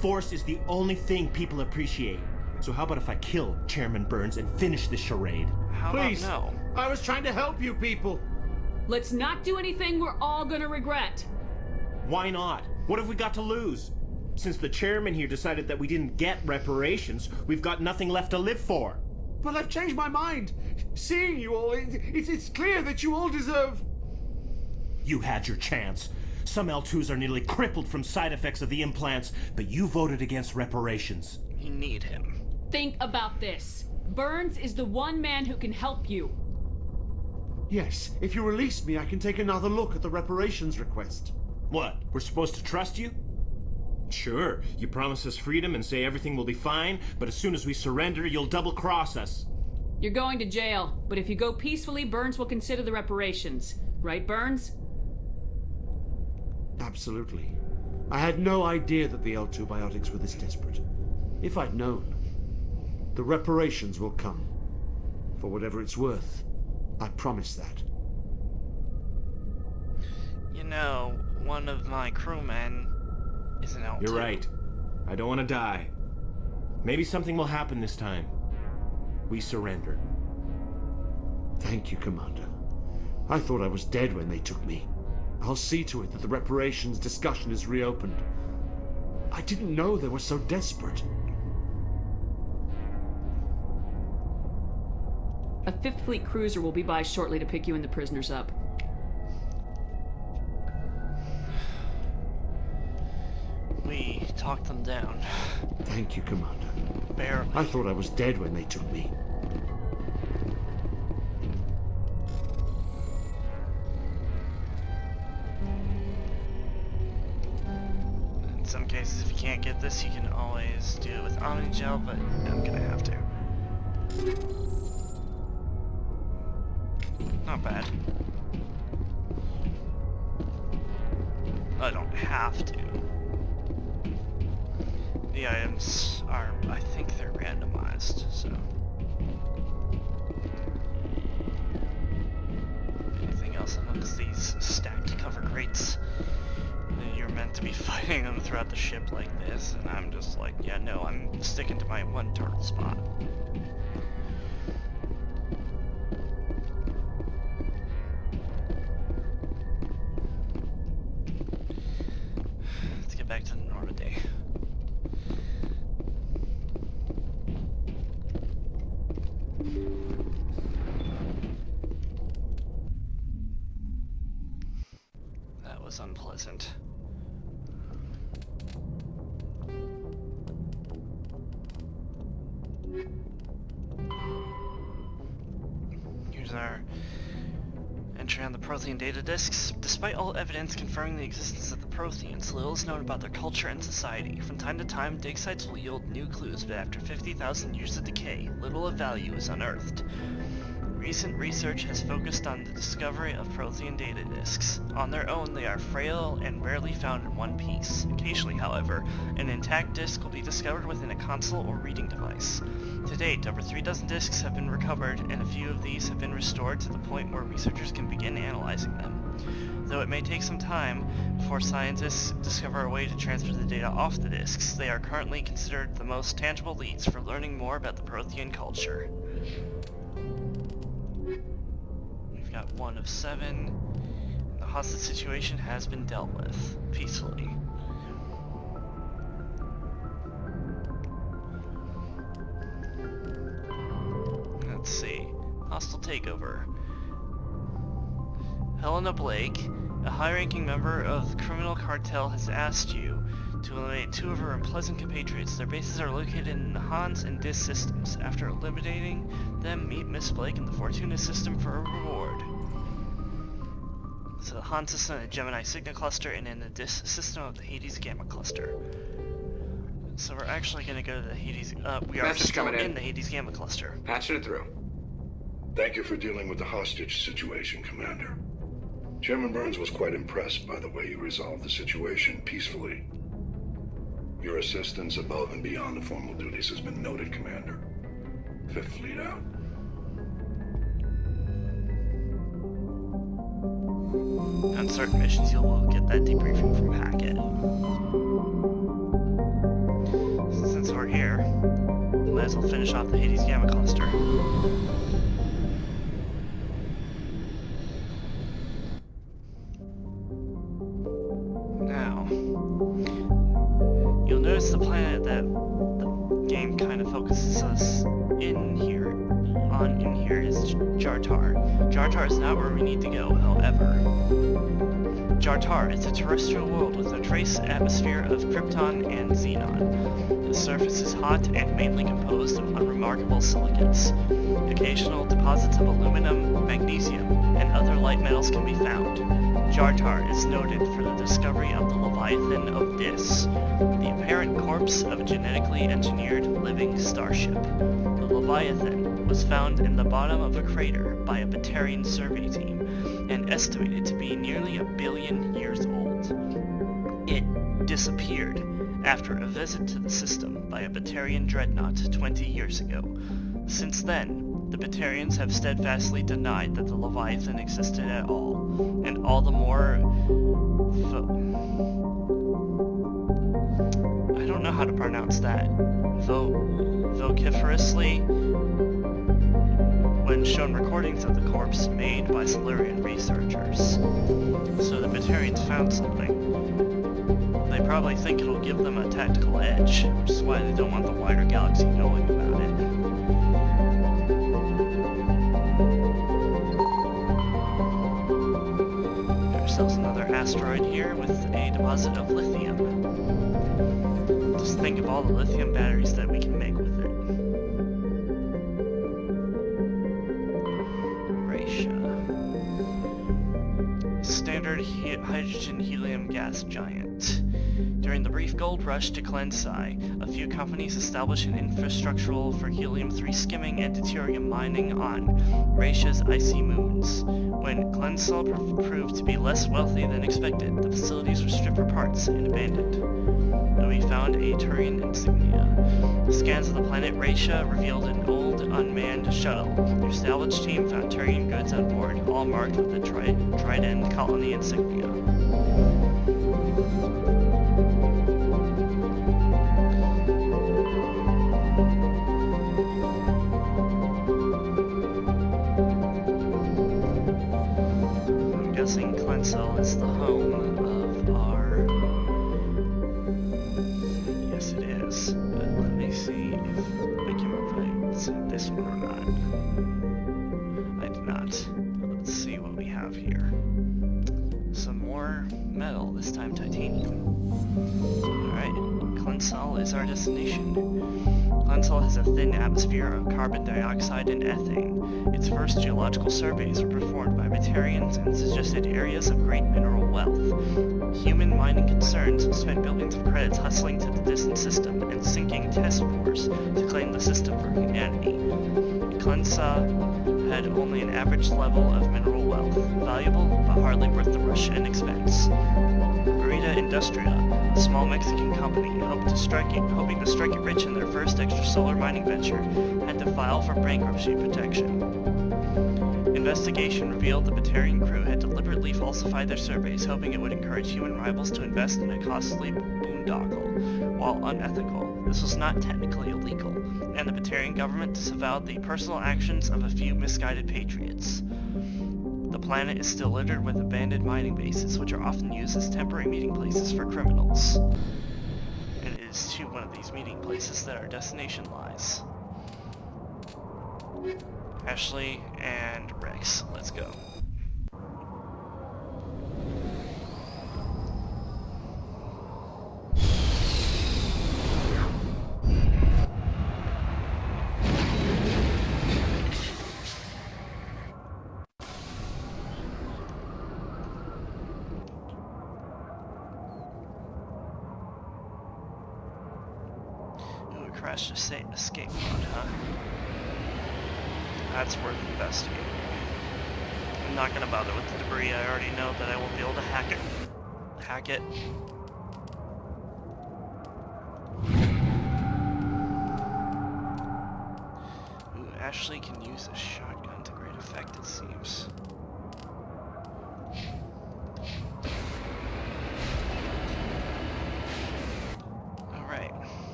S8: Force is the only thing people appreciate. So how about if I kill Chairman Burns and finish this charade?
S1: How
S6: Please!
S1: about no?
S6: I was trying to help you people!
S9: Let's not do anything we're all gonna regret.
S8: Why not? What have we got to lose? Since the chairman here decided that we didn't get reparations, we've got nothing left to live for.
S6: But I've changed my mind. Seeing you all, it's clear that you all deserve...
S8: You had your chance. Some L2s are nearly crippled from side effects of the implants, but you voted against reparations.
S1: You need him.
S9: Think about this. Burns is the one man who can help you.
S6: Yes, if you release me, I can take another look at the reparations request.
S8: What, we're supposed to trust you? Sure, you promise us freedom and say everything will be fine, but as soon as we surrender, you'll double-cross us.
S9: You're going to jail, but if you go peacefully, Burns will consider the reparations. Right, Burns?
S6: Absolutely. I had no idea that the L2 biotics were this desperate. If I'd known, the reparations will come. For whatever it's worth. I promise that.
S1: You know, one of my crewmen is an L2.
S8: You're right. I don't want to die. Maybe something will happen this time. We surrender.
S6: Thank you, Commander. I thought I was dead when they took me. I'll see to it that the reparations discussion is reopened. I didn't know they were so desperate.
S9: A 5th Fleet cruiser will be by shortly to pick you and the prisoners up.
S1: We talked them down.
S6: Thank you, Commander.
S1: Barely.
S6: I thought I was dead when they took me.
S1: In some cases, if you can't get this, you can always do it with Omnigel, but I'm gonna have to. Not bad. I don't have to. The items are, I think they're randomized, so. Anything else amongst these stacked cover crates? You're meant to be fighting them throughout the ship like this, and I'm just like, yeah, no, I'm sticking to my one turtle spot. Let's get back to the Normandy. That was unpleasant. Here's our entry on the Prothean data disks. Despite all evidence confirming the existence of the Protheans, little is known about their culture and society. From time to time, dig sites will yield new clues, but after 50,000 years of decay, little of value is unearthed. Recent research has focused on the discovery of Prothean data disks. On their own, they are frail and rarely found in one piece. Occasionally, however, an intact disk will be discovered within a console or reading device. To date, over 3 dozen disks have been recovered, and a few of these have been restored to the point where researchers can begin analyzing them. Though it may take some time before scientists discover a way to transfer the data off the disks, they are currently considered the most tangible leads for learning more about the Prothean culture. We've got 1 of 7. The hostage situation has been dealt with peacefully. Let's see. Hostile takeover. Helena Blake, a high-ranking member of the criminal cartel, has asked you to eliminate 2 of her unpleasant compatriots. Their bases are located in the Hans and Dis systems. After eliminating them, meet Miss Blake in the Fortuna system for a reward. So the Han system of the Gemini Cygna cluster, and in the Dis system of the Hades Gamma cluster. So we're actually going to go to the Hades... we are
S2: Message
S1: still
S2: coming
S1: in
S2: in.
S1: the Hades Gamma cluster.
S2: Patching it through.
S5: Thank you for dealing with the hostage situation, Commander. Chairman Burns was quite impressed by the way you resolved the situation peacefully. Your assistance above and beyond the formal duties has been noted, Commander. 5th Fleet out.
S1: On certain missions, you'll get that debriefing from Hackett. Since we're here, might as well finish off the Hades Gamma cluster. Now, you'll notice the planet that the game kind of focuses us in here is Jartar. Jartar is not where we need to go, however. Jartar is a terrestrial world with a trace atmosphere of Krypton and Xenon. The surface is hot and mainly composed of unremarkable silicates. Occasional deposits of aluminum, magnesium, and other light metals can be found. Jartar is noted for the discovery of the Leviathan of Dis, the apparent corpse of a genetically engineered living starship. The Leviathan was found in the bottom of a crater by a Batarian survey team and estimated to be nearly 1 billion years old. It disappeared after a visit to the system by a Batarian dreadnought 20 years ago. Since then, the Batarians have steadfastly denied that the Leviathan existed at all, and all the more I don't know how to pronounce that. Vociferously when shown recordings of the corpse made by Silurian researchers. So the Batarians found something. They probably think it'll give them a tactical edge, which is why they don't want the wider galaxy knowing about it. Got ourselves another asteroid here with a deposit of lithium. Just think of all the lithium batteries that we can make with it. Standard hydrogen helium gas giant. During the brief gold rush to Clensai, a few companies established an infrastructural for helium-3 skimming and deuterium mining on Raisha's icy moons. When Clensai proved to be less wealthy than expected, the facilities were stripped for parts and abandoned. Though we found a Turian insignia. Scans of the planet Raisha revealed an old, unmanned shuttle. The salvage team found Turian goods on board, all marked with the Trident colony insignia. I'm guessing Clensal is the home of our... Yes, it is. But let me see if I can replace this one or not. I did not. Let's see what we have here. Some more metal, this time titanium. Alright, Clensal is our destination. Clensal has a thin atmosphere of carbon dioxide and ethane. Its first geological surveys were performed by Batarians and suggested areas of great mineral wealth. Human mining concerns spent billions of credits hustling to the distant system and sinking test wars to claim the system for humanity. Clensal had only an average level of mineral wealth, valuable but hardly worth the rush and expense. Burrita Industria, a small Mexican company hoping to strike it rich in their first extrasolar mining venture, had to file for bankruptcy protection. Investigation revealed the Batarian crew had deliberately falsified their surveys, hoping it would encourage human rivals to invest in a costly boondoggle. While unethical, this was not technically illegal, and the Batarian government disavowed the personal actions of a few misguided patriots. The planet is still littered with abandoned mining bases, which are often used as temporary meeting places for criminals. And it is to one of these meeting places that our destination lies. Ashley and Rex, let's go. Ooh, it crashed a escape pod, huh? That's worth investigating. I'm not gonna bother with the debris. I already know that I won't be able to hack it. Ooh, Ashley can use a shotgun to great effect, it seems. Alright.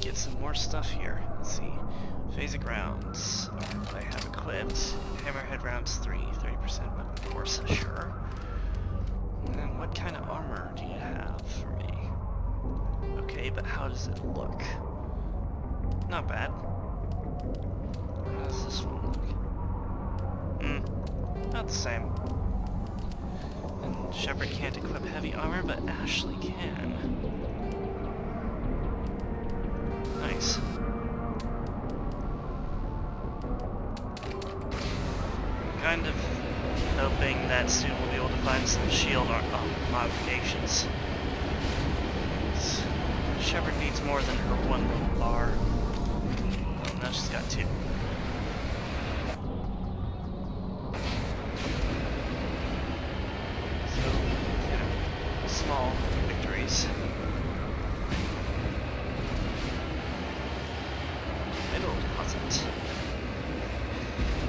S1: Get some more stuff here. Let's see. Phasic rounds. What I have equipped. Hammerhead rounds 30% weapon force, sure. And then what kind of armor do you have for me? Okay, but how does it look? Not bad. How does this one look? Not the same. And Shepard can't equip heavy armor, but Ashley can. Nice. I'm kind of hoping that soon we'll be able to find some shield modifications. Shepard needs more than her one little bar. Oh, now she's got two. So, yeah, small victories. Middle deposit.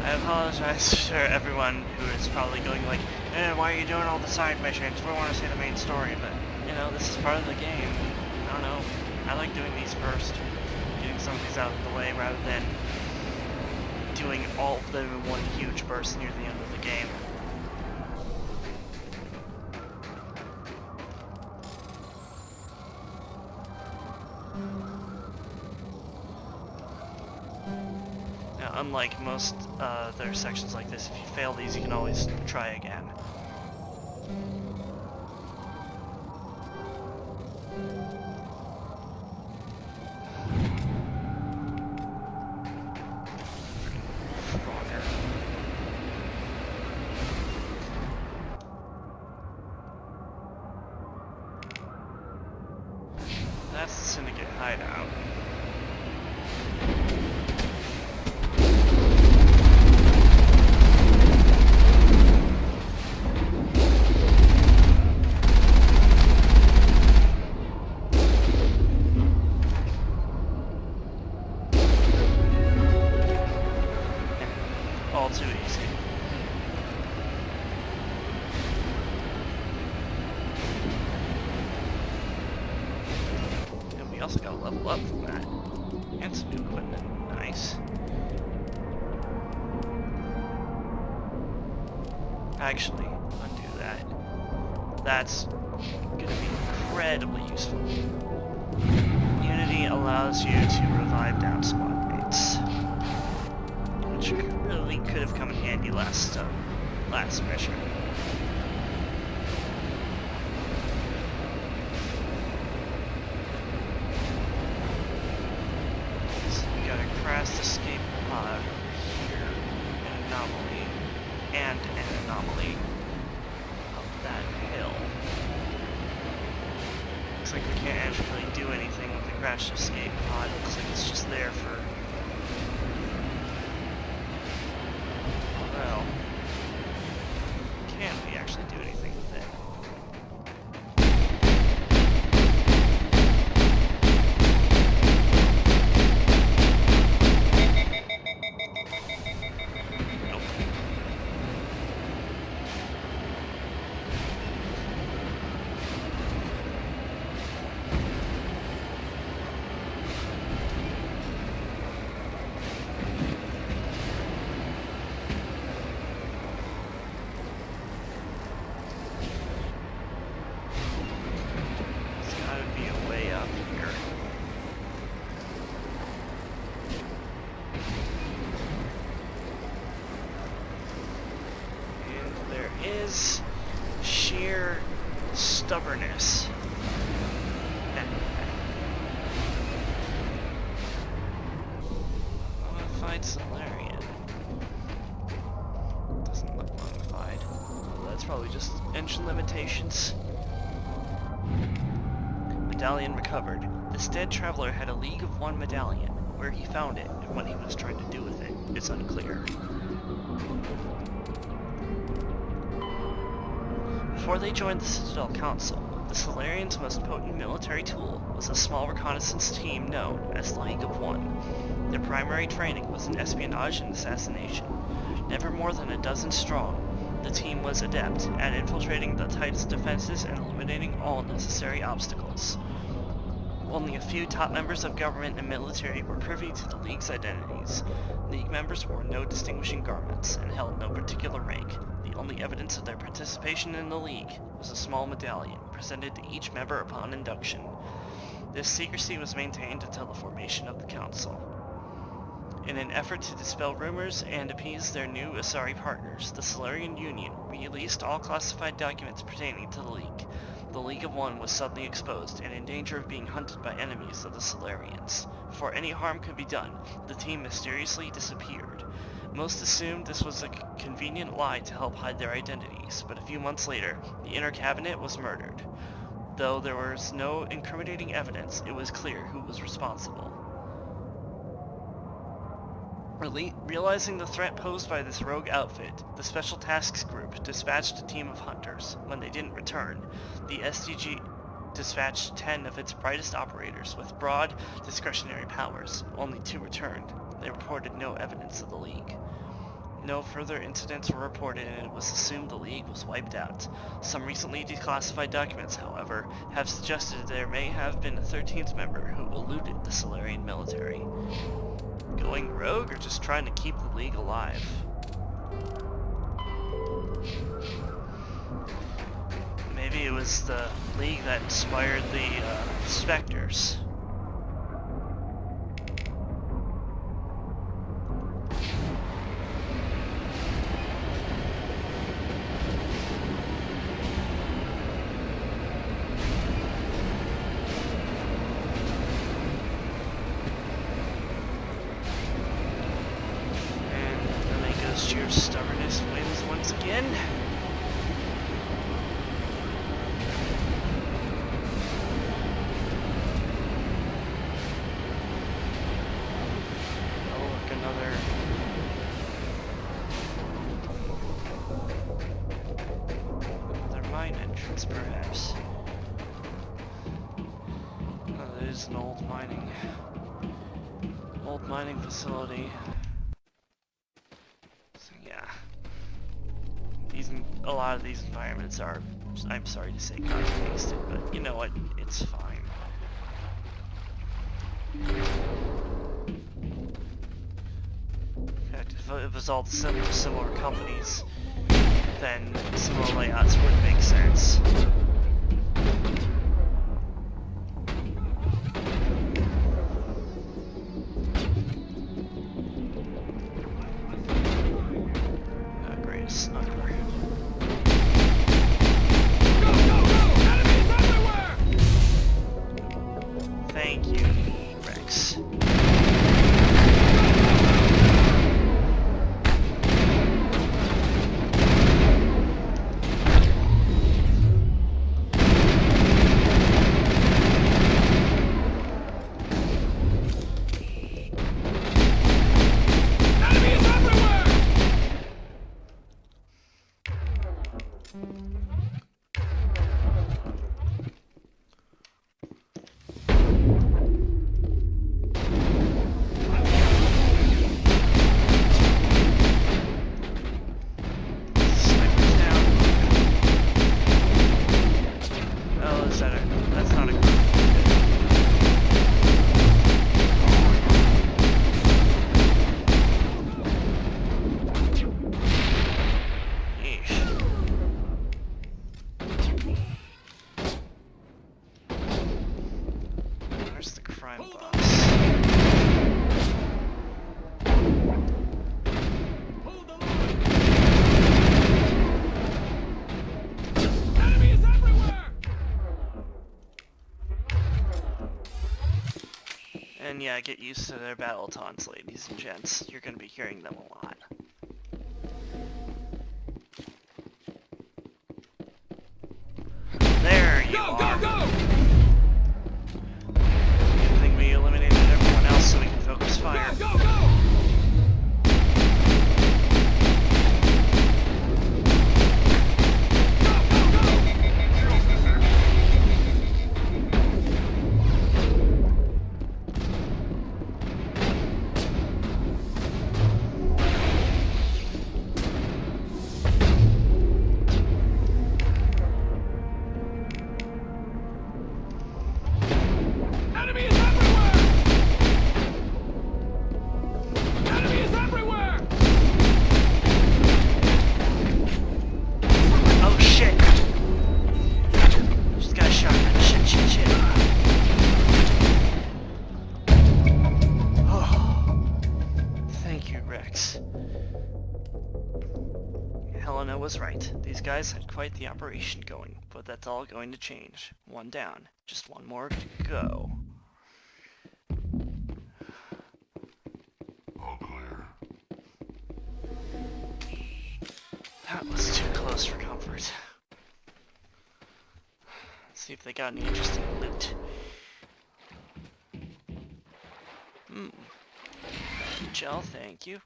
S1: I apologize to everyone who is probably going like, why are you doing all the side missions? We want to see the main story, but, you know, this is part of the game. I don't know. I like doing these first. Getting some of these out of the way rather than doing all of them in one huge burst near the end of the game. Now, unlike most other sections like this, if you fail these, you can always try again. That's the Syndicate hideout. All too easy. And we also got to level up from that. And some new equipment. Nice. Actually, undo that. That's gonna be incredibly useful. Unity allows you to revive down squad mates. Which really could have come in handy last mission. So we got a crash escape pod here, an anomaly, and an anomaly up that hill. Looks like we can't actually do anything with the crash escape pod. Looks like it's just there for... Well, can we actually do anything with it? Nope. Is sheer stubbornness. Modified Solarian. Doesn't look modified. Well, that's probably just engine limitations. Medallion recovered. This dead traveler had a League of One medallion. Where he found it and what he was trying to do with it is unclear. Before they joined the Citadel Council, the Solarians' most potent military tool was a small reconnaissance team known as the League of One. Their primary training was in espionage and assassination. Never more than a dozen strong, the team was adept at infiltrating the tightest defenses and eliminating all necessary obstacles. Only a few top members of government and military were privy to the League's identities. League members wore no distinguishing garments and held no particular rank. The only evidence of their participation in the League was a small medallion presented to each member upon induction. This secrecy was maintained until the formation of the Council. In an effort to dispel rumors and appease their new Asari partners, the Solarian Union released all classified documents pertaining to the League. The League of One was suddenly exposed and in danger of being hunted by enemies of the Solarians. Before any harm could be done, the team mysteriously disappeared. Most assumed this was a convenient lie to help hide their identities, but a few months later, the inner cabinet was murdered. Though there was no incriminating evidence, it was clear who was responsible. Realizing the threat posed by this rogue outfit, the Special Tasks Group dispatched a team of hunters. When they didn't return, the SDG dispatched 10 of its brightest operators with broad, discretionary powers. Only 2 returned. They reported no evidence of the League. No further incidents were reported, and it was assumed the League was wiped out. Some recently declassified documents, however, have suggested there may have been a 13th member who eluded the Solarian military. Going rogue or just trying to keep the League alive? Maybe it was the League that inspired the Spectres. Your stubbornness wins once again. Oh, look, another mine entrance, perhaps. Oh, that is an old mining facility. A lot of these environments are, I'm sorry to say, copy-pasted, but you know what? It's fine. In fact, if it was all similar companies, then similar layouts would make sense. Great sniper. Thank you, Rex. And yeah, get used to their battle taunts, ladies and gents. You're gonna be hearing them a lot. There you are!
S3: Go!
S1: Good thing we eliminated everyone else so we can focus fire.
S3: Go!
S1: Helena was right. These guys had quite the operation going, but that's all going to change. One down. Just one more to go.
S5: All clear.
S1: close for comfort. Let's see if they got any interesting loot. Gel, thank you.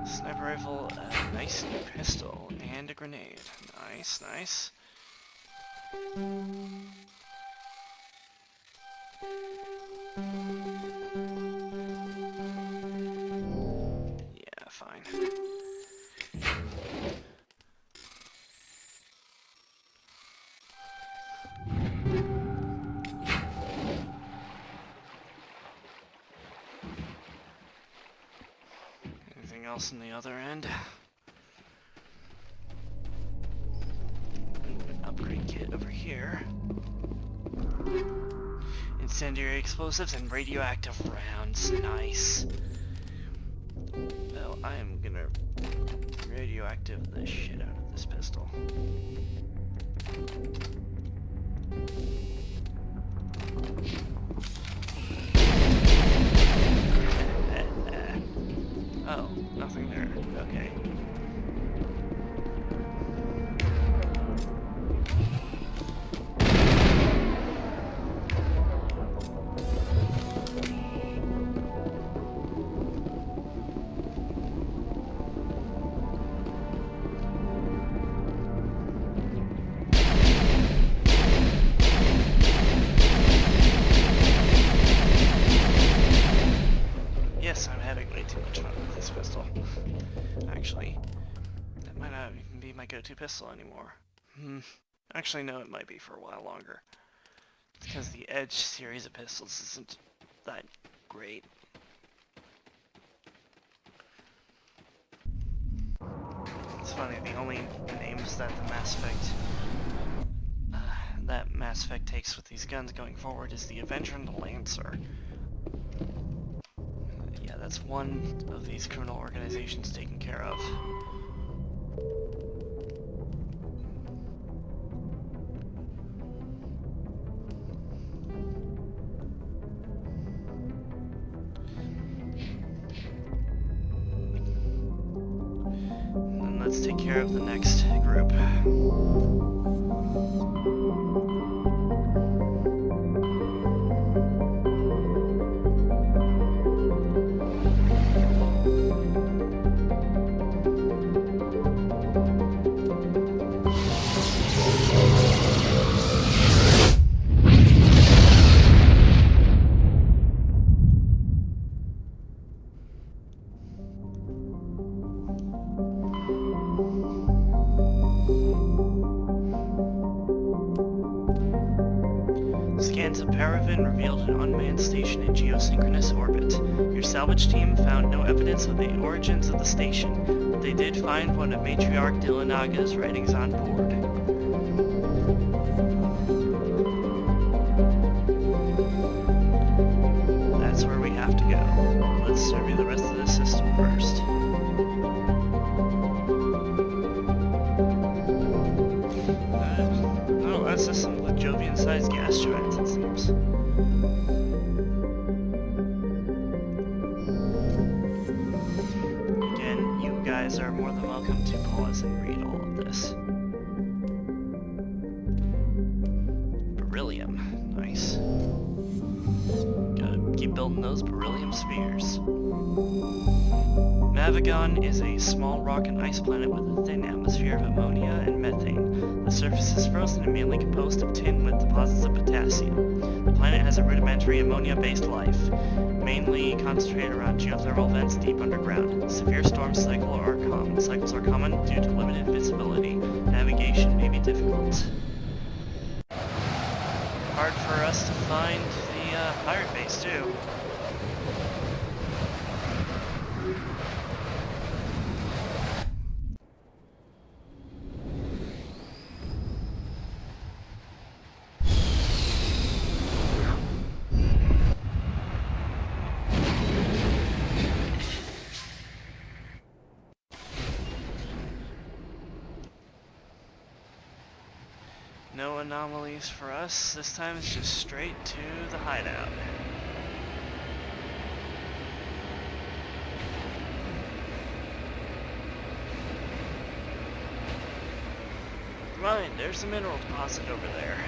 S1: Sniper rifle, a nice new pistol, and a grenade. Nice, nice. Yeah, fine. Anything else on the other end? An upgrade kit over here. Incendiary explosives and radioactive rounds. Nice. Well, I am gonna radioactive the shit out of this pistol. Oh, nothing there. Okay. Yes, I'm having way too much fun with this pistol. Actually, that might not even be my go-to pistol anymore. Actually, no, it might be for a while longer. It's because the Edge series of pistols isn't that great. It's funny, the only names that the Mass Effect takes with these guns going forward is the Avenger and the Lancer. Yeah, that's one of these criminal organizations taken care of. And let's take care of the next group. Scans of Paraffin revealed an unmanned station in geosynchronous orbit. Your salvage team found no evidence of the origins of the station, but they did find one of Matriarch Dillinaga's writings on board. That's where we have to go. Let's survey the rest of the system first. Oh, that system with Jovian-sized gas giants, it seems. Again, you guys are more than welcome to pause and read all of this. Beryllium. Nice. Gotta keep building those beryllium spheres. Navigon is a small rock and ice planet with a thin atmosphere of ammonia and methane. The surface is frozen and mainly composed of tin with deposits of potassium. The planet has a rudimentary ammonia-based life, mainly concentrated around geothermal vents deep underground. Severe storm cycles are common due to limited visibility. Navigation may be difficult. Hard for us to find the pirate base, too. No anomalies for us. This time it's just straight to the hideout. mind, there's a mineral deposit over there.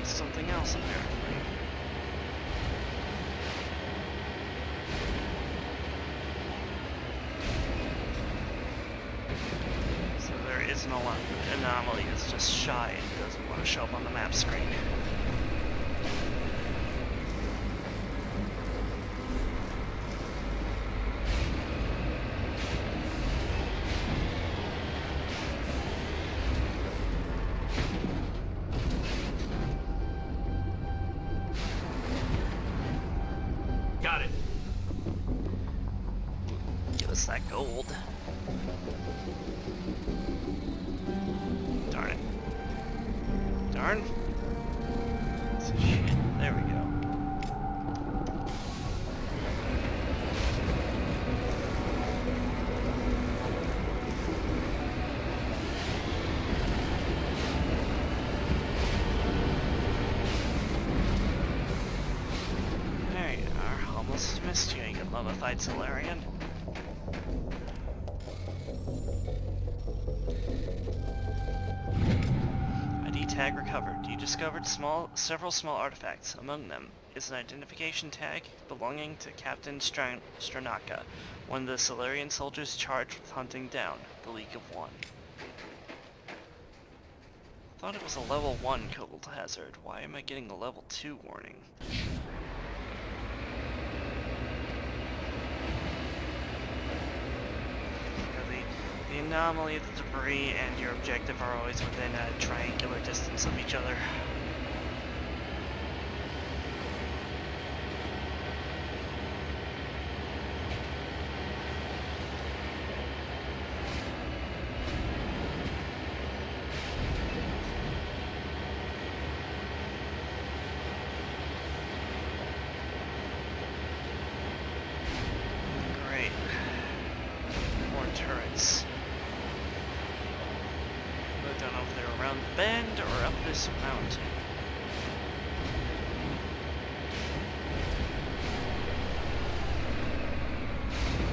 S1: Something else apparently. So there is an anomaly that's just shy and doesn't want to show up on the map screen.
S3: Got it.
S1: Give us that gold. Darn it. Darn. Shit. There we go. There you are. Almost missed you, you mummified Solarian. ID tag recovered. You discovered several small artifacts. Among them is an identification tag belonging to Captain Stranaka, one of the Solarian soldiers charged with hunting down the League of One. Thought it was a level 1 cobalt hazard. Why am I getting a level 2 warning? The anomaly, the debris, and your objective are always within a triangular distance of each other. Great. More turrets. I don't know if they're around the bend or up this mountain.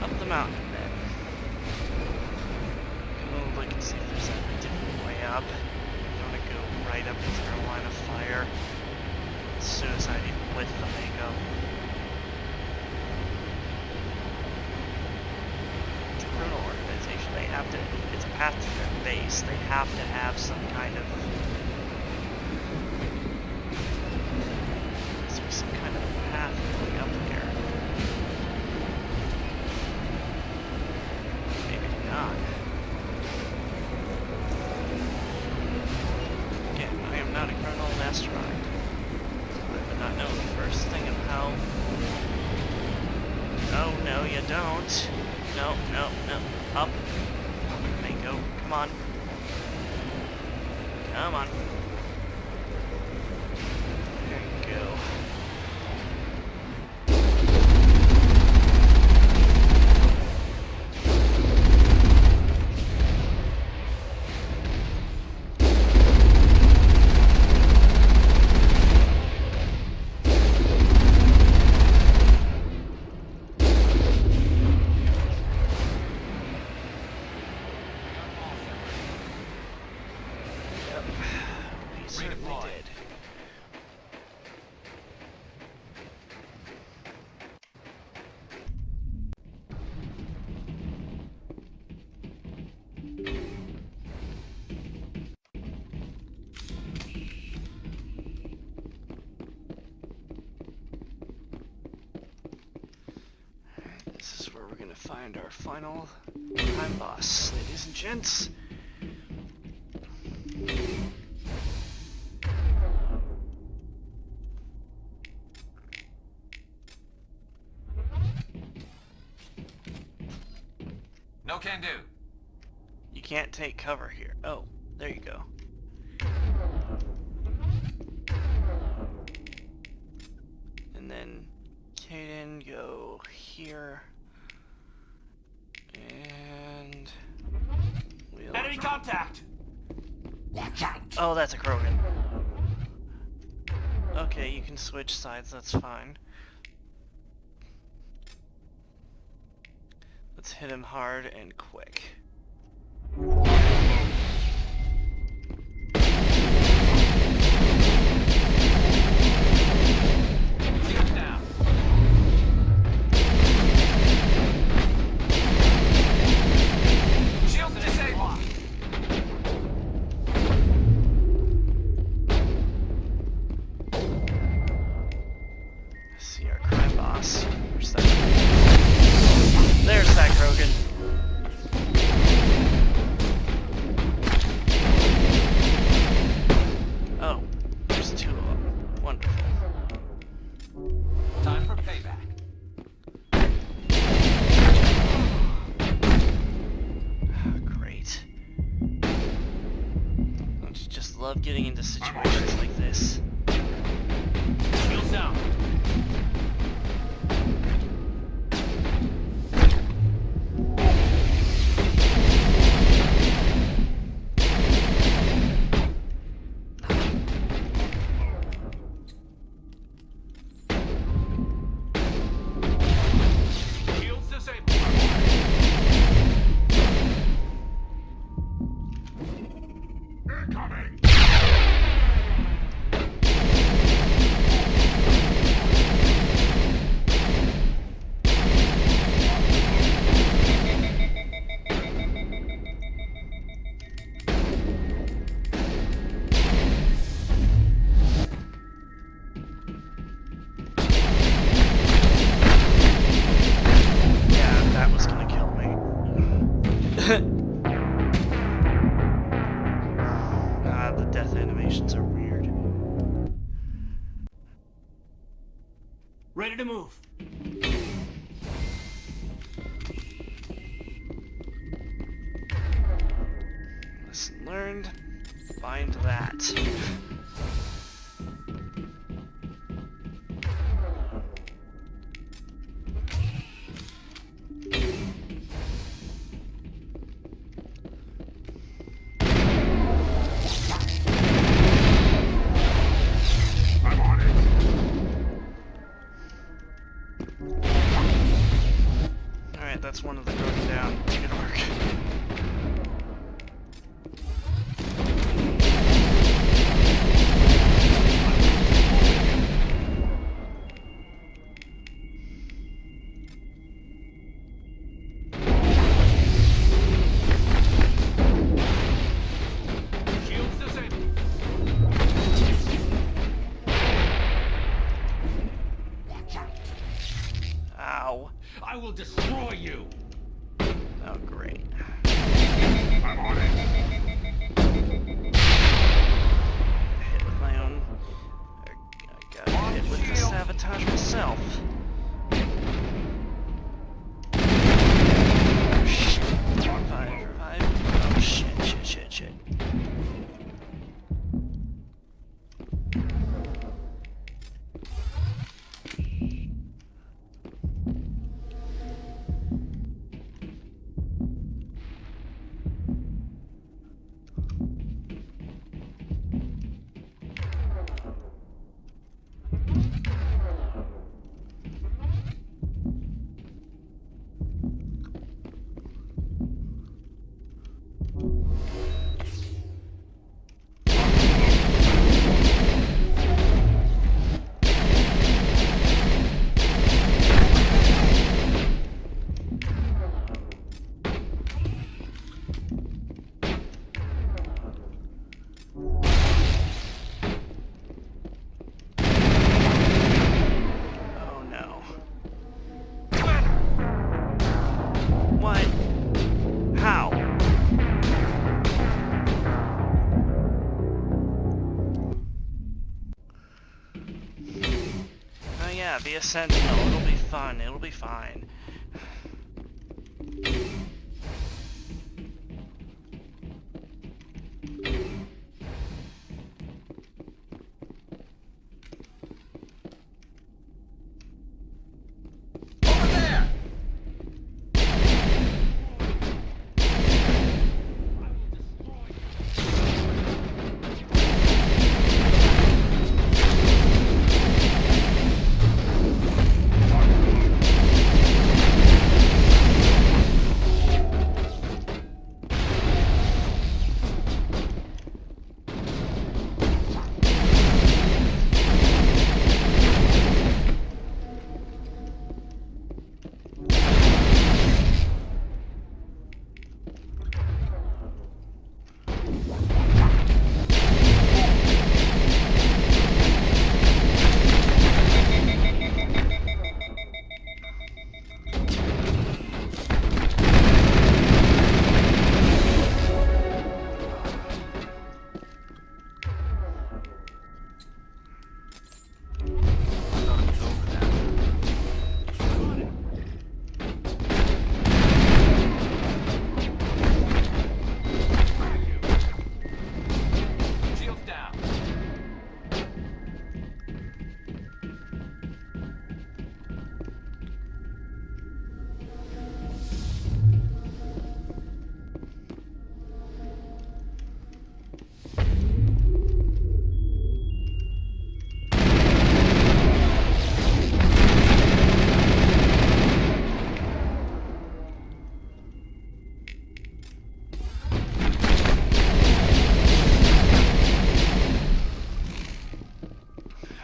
S1: Up the mountain then. We'll look and see if there's a different way up. I don't want to go right up into their line of fire. Suicide even with the makeup. The criminal organization, they have to, it's a path to their base. They have to have some kind of, must be some kind of path going up here. Maybe not. Again, I am not a criminal mastermind. I would not know the first thing of how. Oh, no, you don't. No, no, no. Up. Mango, come on. Come on. There you go. We certainly did. This is where we're gonna find our final time boss, ladies and gents.
S3: No can do.
S1: You can't take cover here. Oh, there you go. And then Caden, go here. And we'll...
S3: Enemy contact!
S2: Watch out!
S1: Oh, that's a Krogan. Okay, you can switch sides, that's fine. Let's hit him hard and quick.
S3: Shields down. Shields disabled.
S1: See our crime boss. Where's that? There's that Krogan. Oh, there's two of them. Wonderful.
S3: Time for payback.
S1: Great. Don't you just love getting into situations like this?
S3: Shields down. Shields disabled.
S5: Incoming!
S1: Yeah, that was gonna kill me. Ah, the death animations are weird.
S8: Ready to move.
S1: Lesson learned. Find that.
S5: I'm on it!
S1: Alright, that's one of the Krogan down. Good work.
S3: Shields disabled.
S1: Ow.
S3: I will destroy you.
S1: Oh, great.
S5: I'm on it!
S1: Hit with my own... I got hit with the sabotage myself. Shit. Revive. Oh, shit. Oh no. What? How? Oh yeah, be a sentinel. It'll be fun. It'll be fine.
S3: Over there.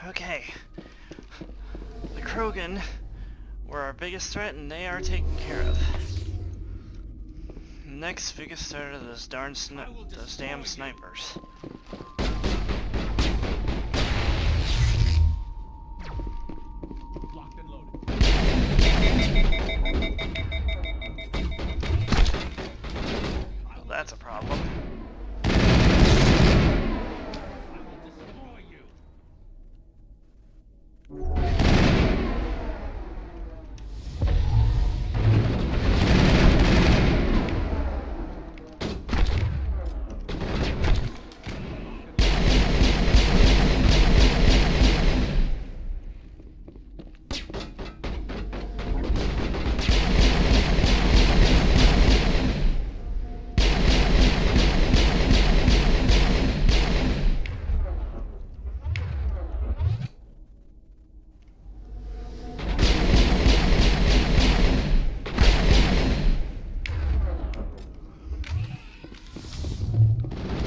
S1: Okay. The Krogan were our biggest threat, and they are taken care of. Next biggest threat are those those damn snipers.
S3: Locked and loaded.
S1: Well, that's a problem.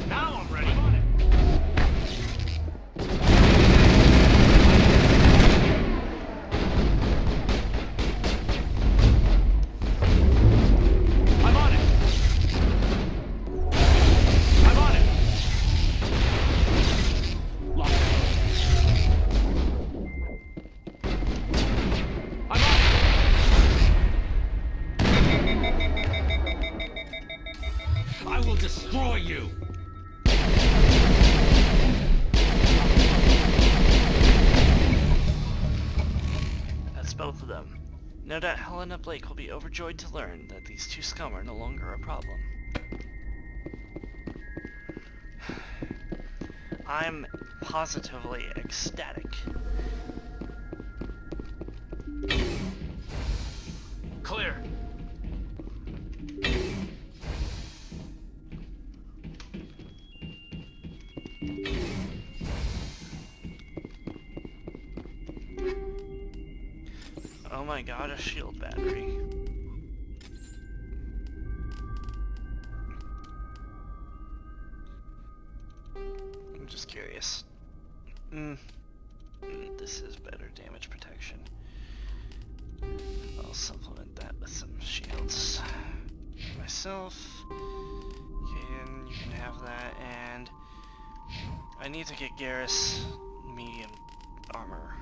S3: Now I'm ready. I'm on it. I'm on it. Locked. I'm on it. I will destroy you.
S1: That's both of them. No doubt Helena Blake will be overjoyed to learn that these two scum are no longer a problem. I'm positively ecstatic.
S3: Clear.
S1: Oh my god, a shield battery. I'm just curious. This is better damage protection. I'll supplement that with some shields. Myself. You can have that, and I need to get Garrus medium armor.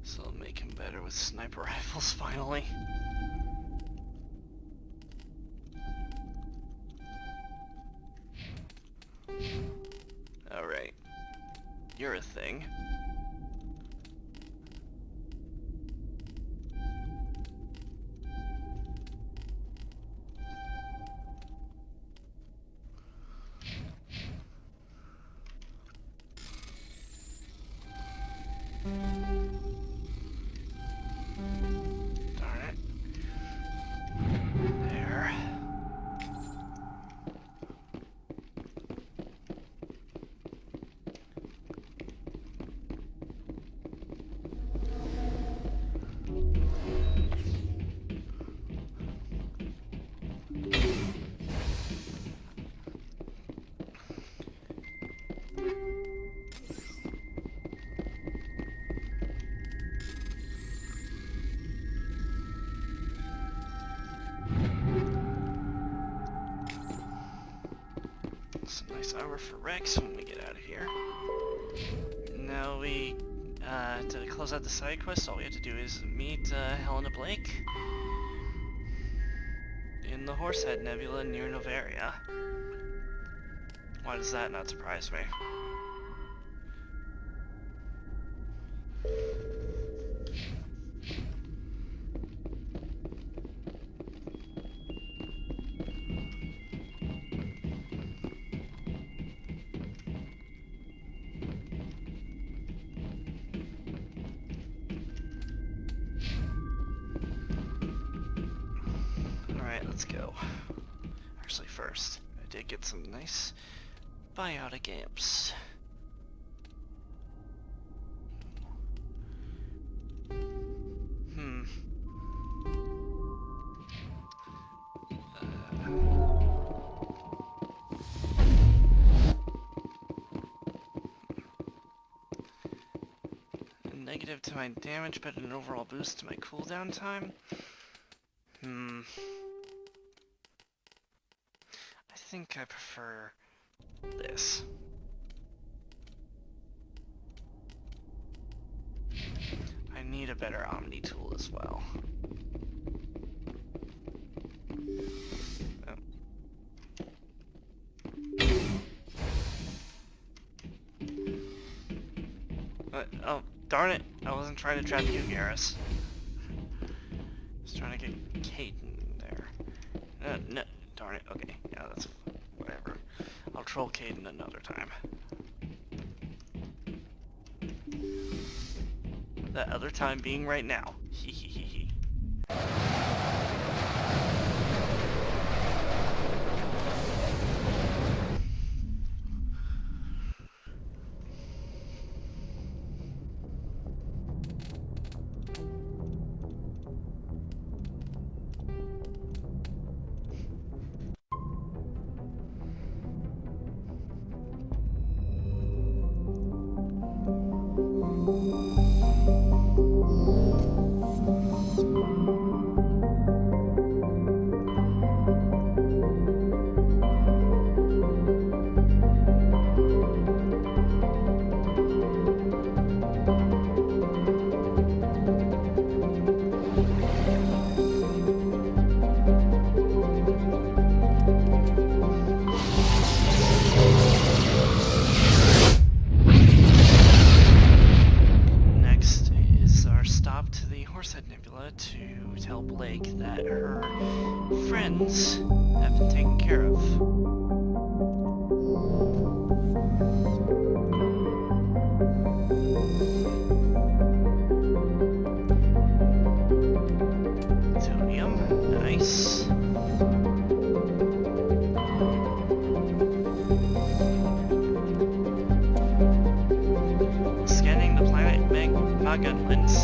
S1: So I'll make him better with sniper rifles finally. Alright. You're a thing. Darn it. There. Some nice armor for Rex when we get out of here. Now we, to close out the side quest, all we have to do is meet Helena Blake in the Horsehead Nebula near Novaria. Why does that not surprise me? Alright, let's go. Actually, first, I did get some nice biotic amps. negative to my damage, but an overall boost to my cooldown time? I think I prefer this. I need a better Omni tool as well. Oh, darn it. I wasn't trying to trap you, Garrus. I was trying to get Caden there. No, darn it. Okay, yeah, that's whatever. I'll troll Caden another time. That other time being right now. Hee hee hee hee. To tell Blake that her friends have been taken care of. Plutonium, nice. Scanning the planet Magunlins.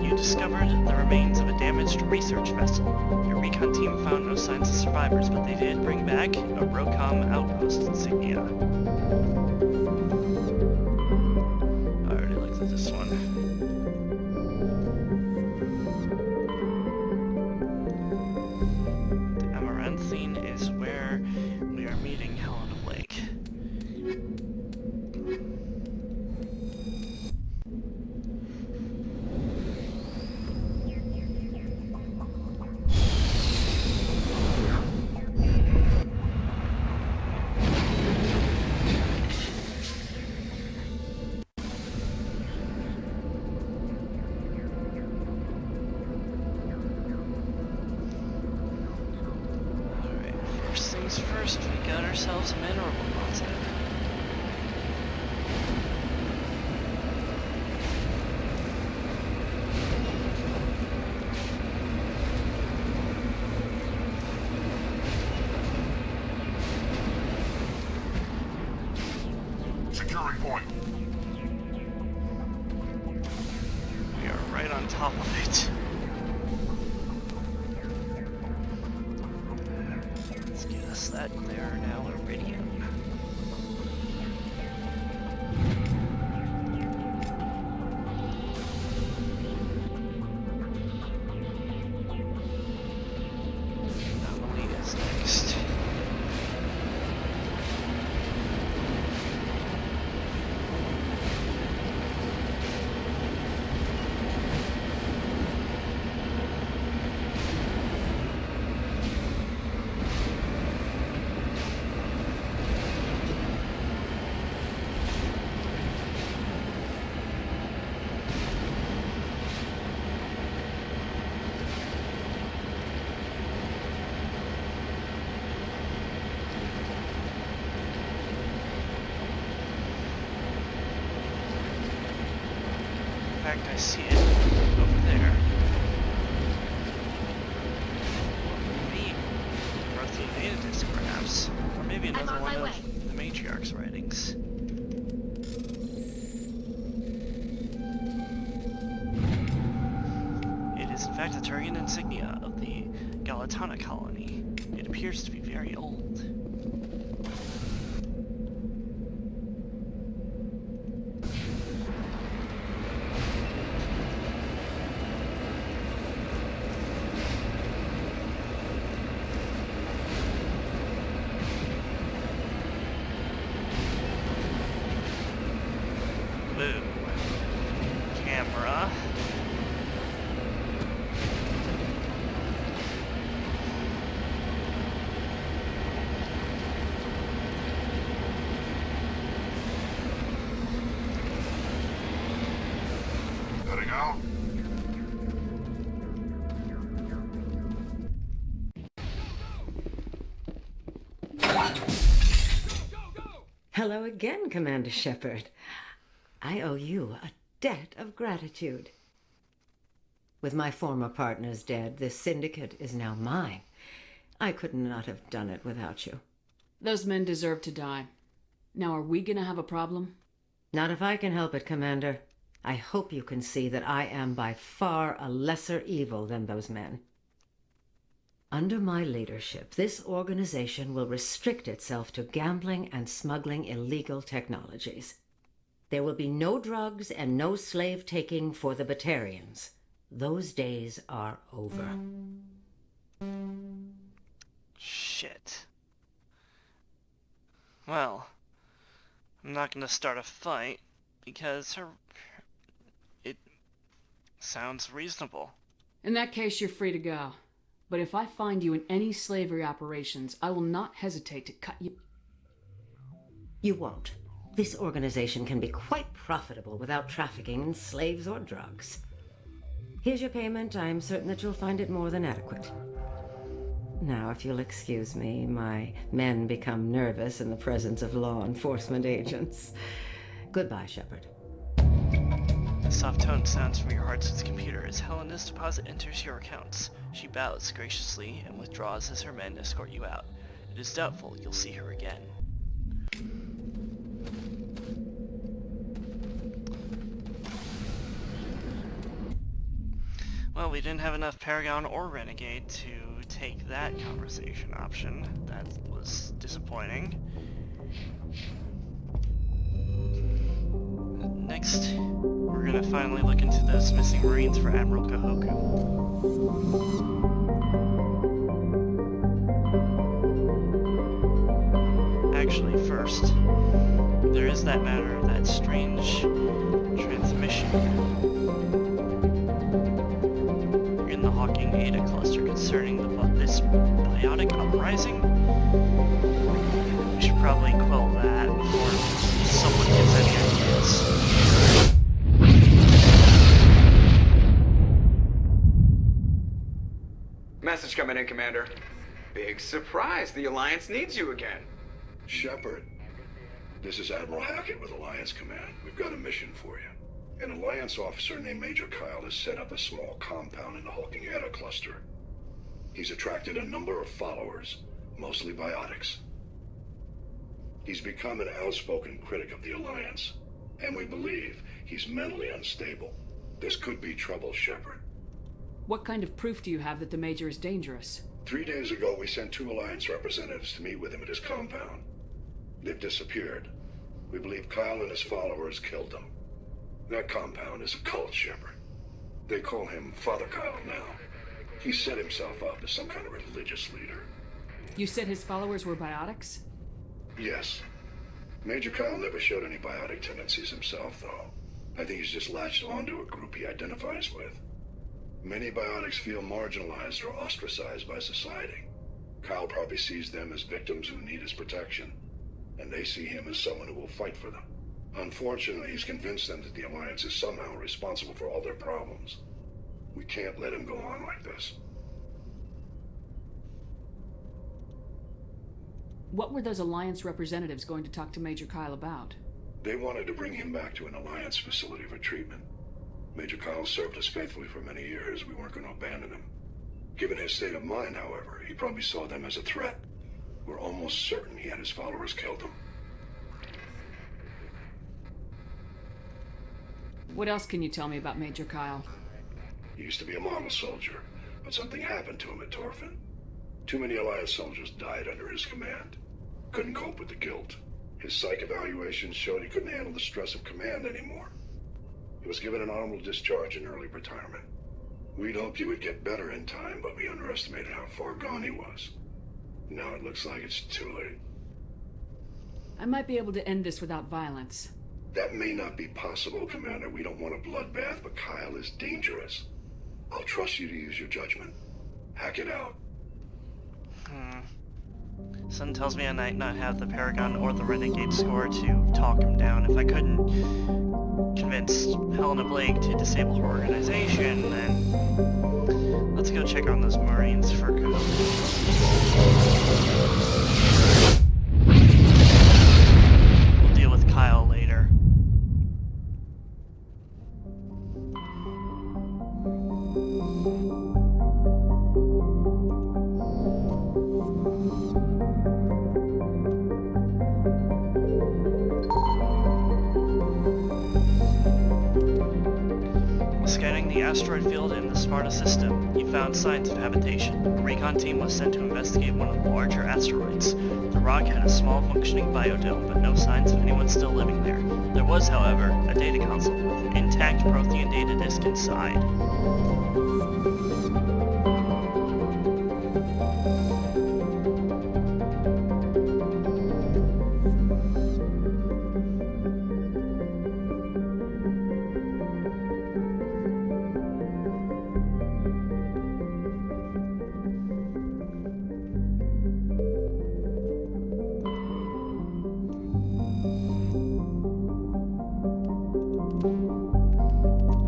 S1: You discovered the remains of a damaged research vessel. Your recon team found no signs of survivors, but they did bring back a ROCOM outpost insignia. I already looked at this one. The Amaranthine is where we are meeting Helena Blake. First, we got ourselves a mineral deposit.
S5: Securing point.
S1: We are right on top of it. That there now iridium. Anomaly is next. In fact, I see it over there. Maybe Prothean disc, perhaps. Or maybe another one of the Matriarch's writings. It is in fact the Turian insignia of the Galatana colony. It appears to be very old. move. Camera.
S5: Gotta go.
S10: Hello again, Commander Shepard. I owe you a debt of gratitude. With my former partners dead, this syndicate is now mine. I could not have done it without you.
S9: Those men deserve to die. Now, are we gonna have a problem?
S10: Not if I can help it, Commander. I hope you can see that I am by far a lesser evil than those men. Under my leadership, this organization will restrict itself to gambling and smuggling illegal technologies. There will be no drugs and no slave-taking for the Batarians. Those days are over.
S1: Shit. Well, I'm not gonna start a fight because it sounds reasonable.
S9: In that case, you're free to go. But if I find you in any slavery operations, I will not hesitate to cut you.
S10: You won't. This organization can be quite profitable without trafficking in slaves or drugs. Here's your payment. I'm certain that you'll find it more than adequate. Now, if you'll excuse me, my men become nervous in the presence of law enforcement agents. Goodbye, Shepard.
S1: The soft tone sounds from your Heartson's computer as Helena's deposit enters your accounts. She bows graciously and withdraws as her men escort you out. It is doubtful you'll see her again. Well, we didn't have enough Paragon or Renegade to take that conversation option. That was disappointing. Next, we're gonna finally look into those missing Marines for Admiral Kahoku. Actually, first, there is that matter of that strange transmission in the Hawking Ada cluster concerning this biotic uprising. We should probably quell that before someone gets any ideas.
S2: Message coming in, Commander. Big surprise. The Alliance needs you again.
S5: Shepard, this is Admiral Hackett with Alliance Command. We've got a mission for you. An Alliance officer named Major Kyle has set up a small compound in the Hawking Ada cluster. He's attracted a number of followers, mostly biotics. He's become an outspoken critic of the Alliance, and we believe he's mentally unstable. This could be trouble, Shepard.
S9: What kind of proof do you have that the Major is dangerous?
S5: 3 days ago, we sent 2 Alliance representatives to meet with him at his compound. They've disappeared. We believe Kyle and his followers killed them. That compound is a cult, Shepard. They call him Father Kyle now. He set himself up as some kind of religious leader.
S9: You said his followers were biotics?
S5: Yes. Major Kyle never showed any biotic tendencies himself, though. I think he's just latched onto a group he identifies with. Many biotics feel marginalized or ostracized by society. Kyle probably sees them as victims who need his protection, and they see him as someone who will fight for them. Unfortunately, he's convinced them that the Alliance is somehow responsible for all their problems. We can't let him go on like this.
S9: What were those Alliance representatives going to talk to Major Kyle about?
S5: They wanted to bring him back to an Alliance facility for treatment. Major Kyle served us faithfully for many years. We weren't going to abandon him. Given his state of mind, however, he probably saw them as a threat. We're almost certain he had his followers killed him.
S9: What else can you tell me about Major Kyle?
S5: He used to be a model soldier, but something happened to him at Torfin. Too many Alliance soldiers died under his command. Couldn't cope with the guilt. His psych evaluations showed he couldn't handle the stress of command anymore. He was given an honorable discharge in early retirement. We'd hoped he would get better in time, but we underestimated how far gone he was. Now it looks like it's too late.
S9: I might be able to end this without violence.
S5: That may not be possible, Commander. We don't want a bloodbath, but Kyle is dangerous. I'll trust you to use your judgment. Hack it out.
S1: Something tells me I might not have the Paragon or the Renegade score to talk him down. If I couldn't convince Helena Blake to disable her organization, then let's go check on those Marines for good. We'll deal with Kyle later. Scanning the asteroid field in the Sparta system, he found signs of habitation. A recon team was sent to investigate one of the larger asteroids. The rock had a small functioning biodome, but no signs of anyone still living there. There was, however, a data console with an intact Prothean data disk inside.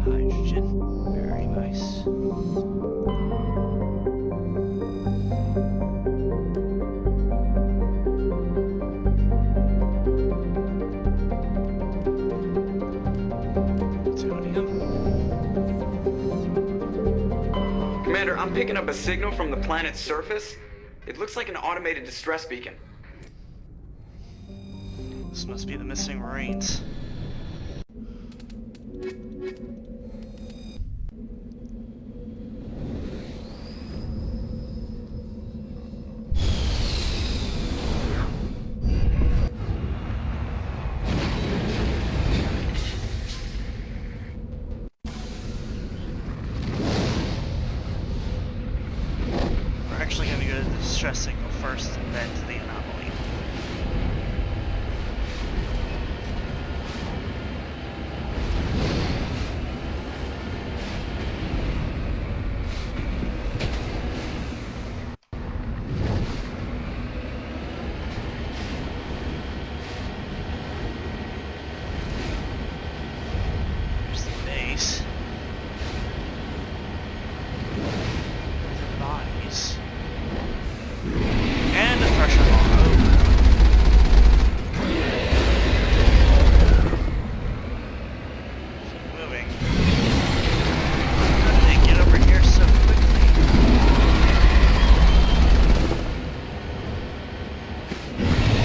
S1: Hydrogen. Very nice.
S2: Commander, I'm picking up a signal from the planet's surface. It looks like an automated distress beacon.
S1: This must be the missing Marines. We're actually going to go to the distress signal first and then to the anomaly. There's the base. The bodies. And the pressure bomb. Keep moving. How did they get over here so quickly?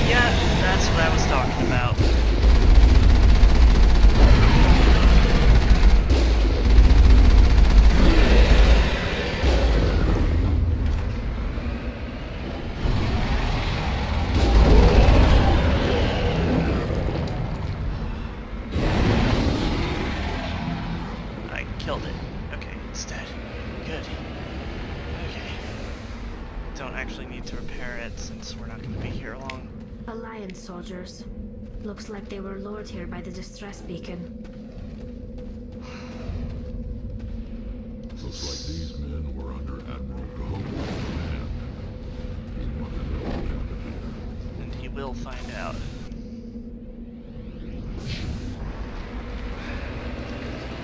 S1: Yeah, that's what I was talking about. I killed it. Okay, it's dead. Good. Okay. Don't actually need to repair it since we're not going to be here long.
S4: Alliance soldiers. Looks like they were lured here by the distress beacon.
S11: Looks like these men were under Admiral Cahoon's command. He wanted to know what happened here.
S1: And he will find out.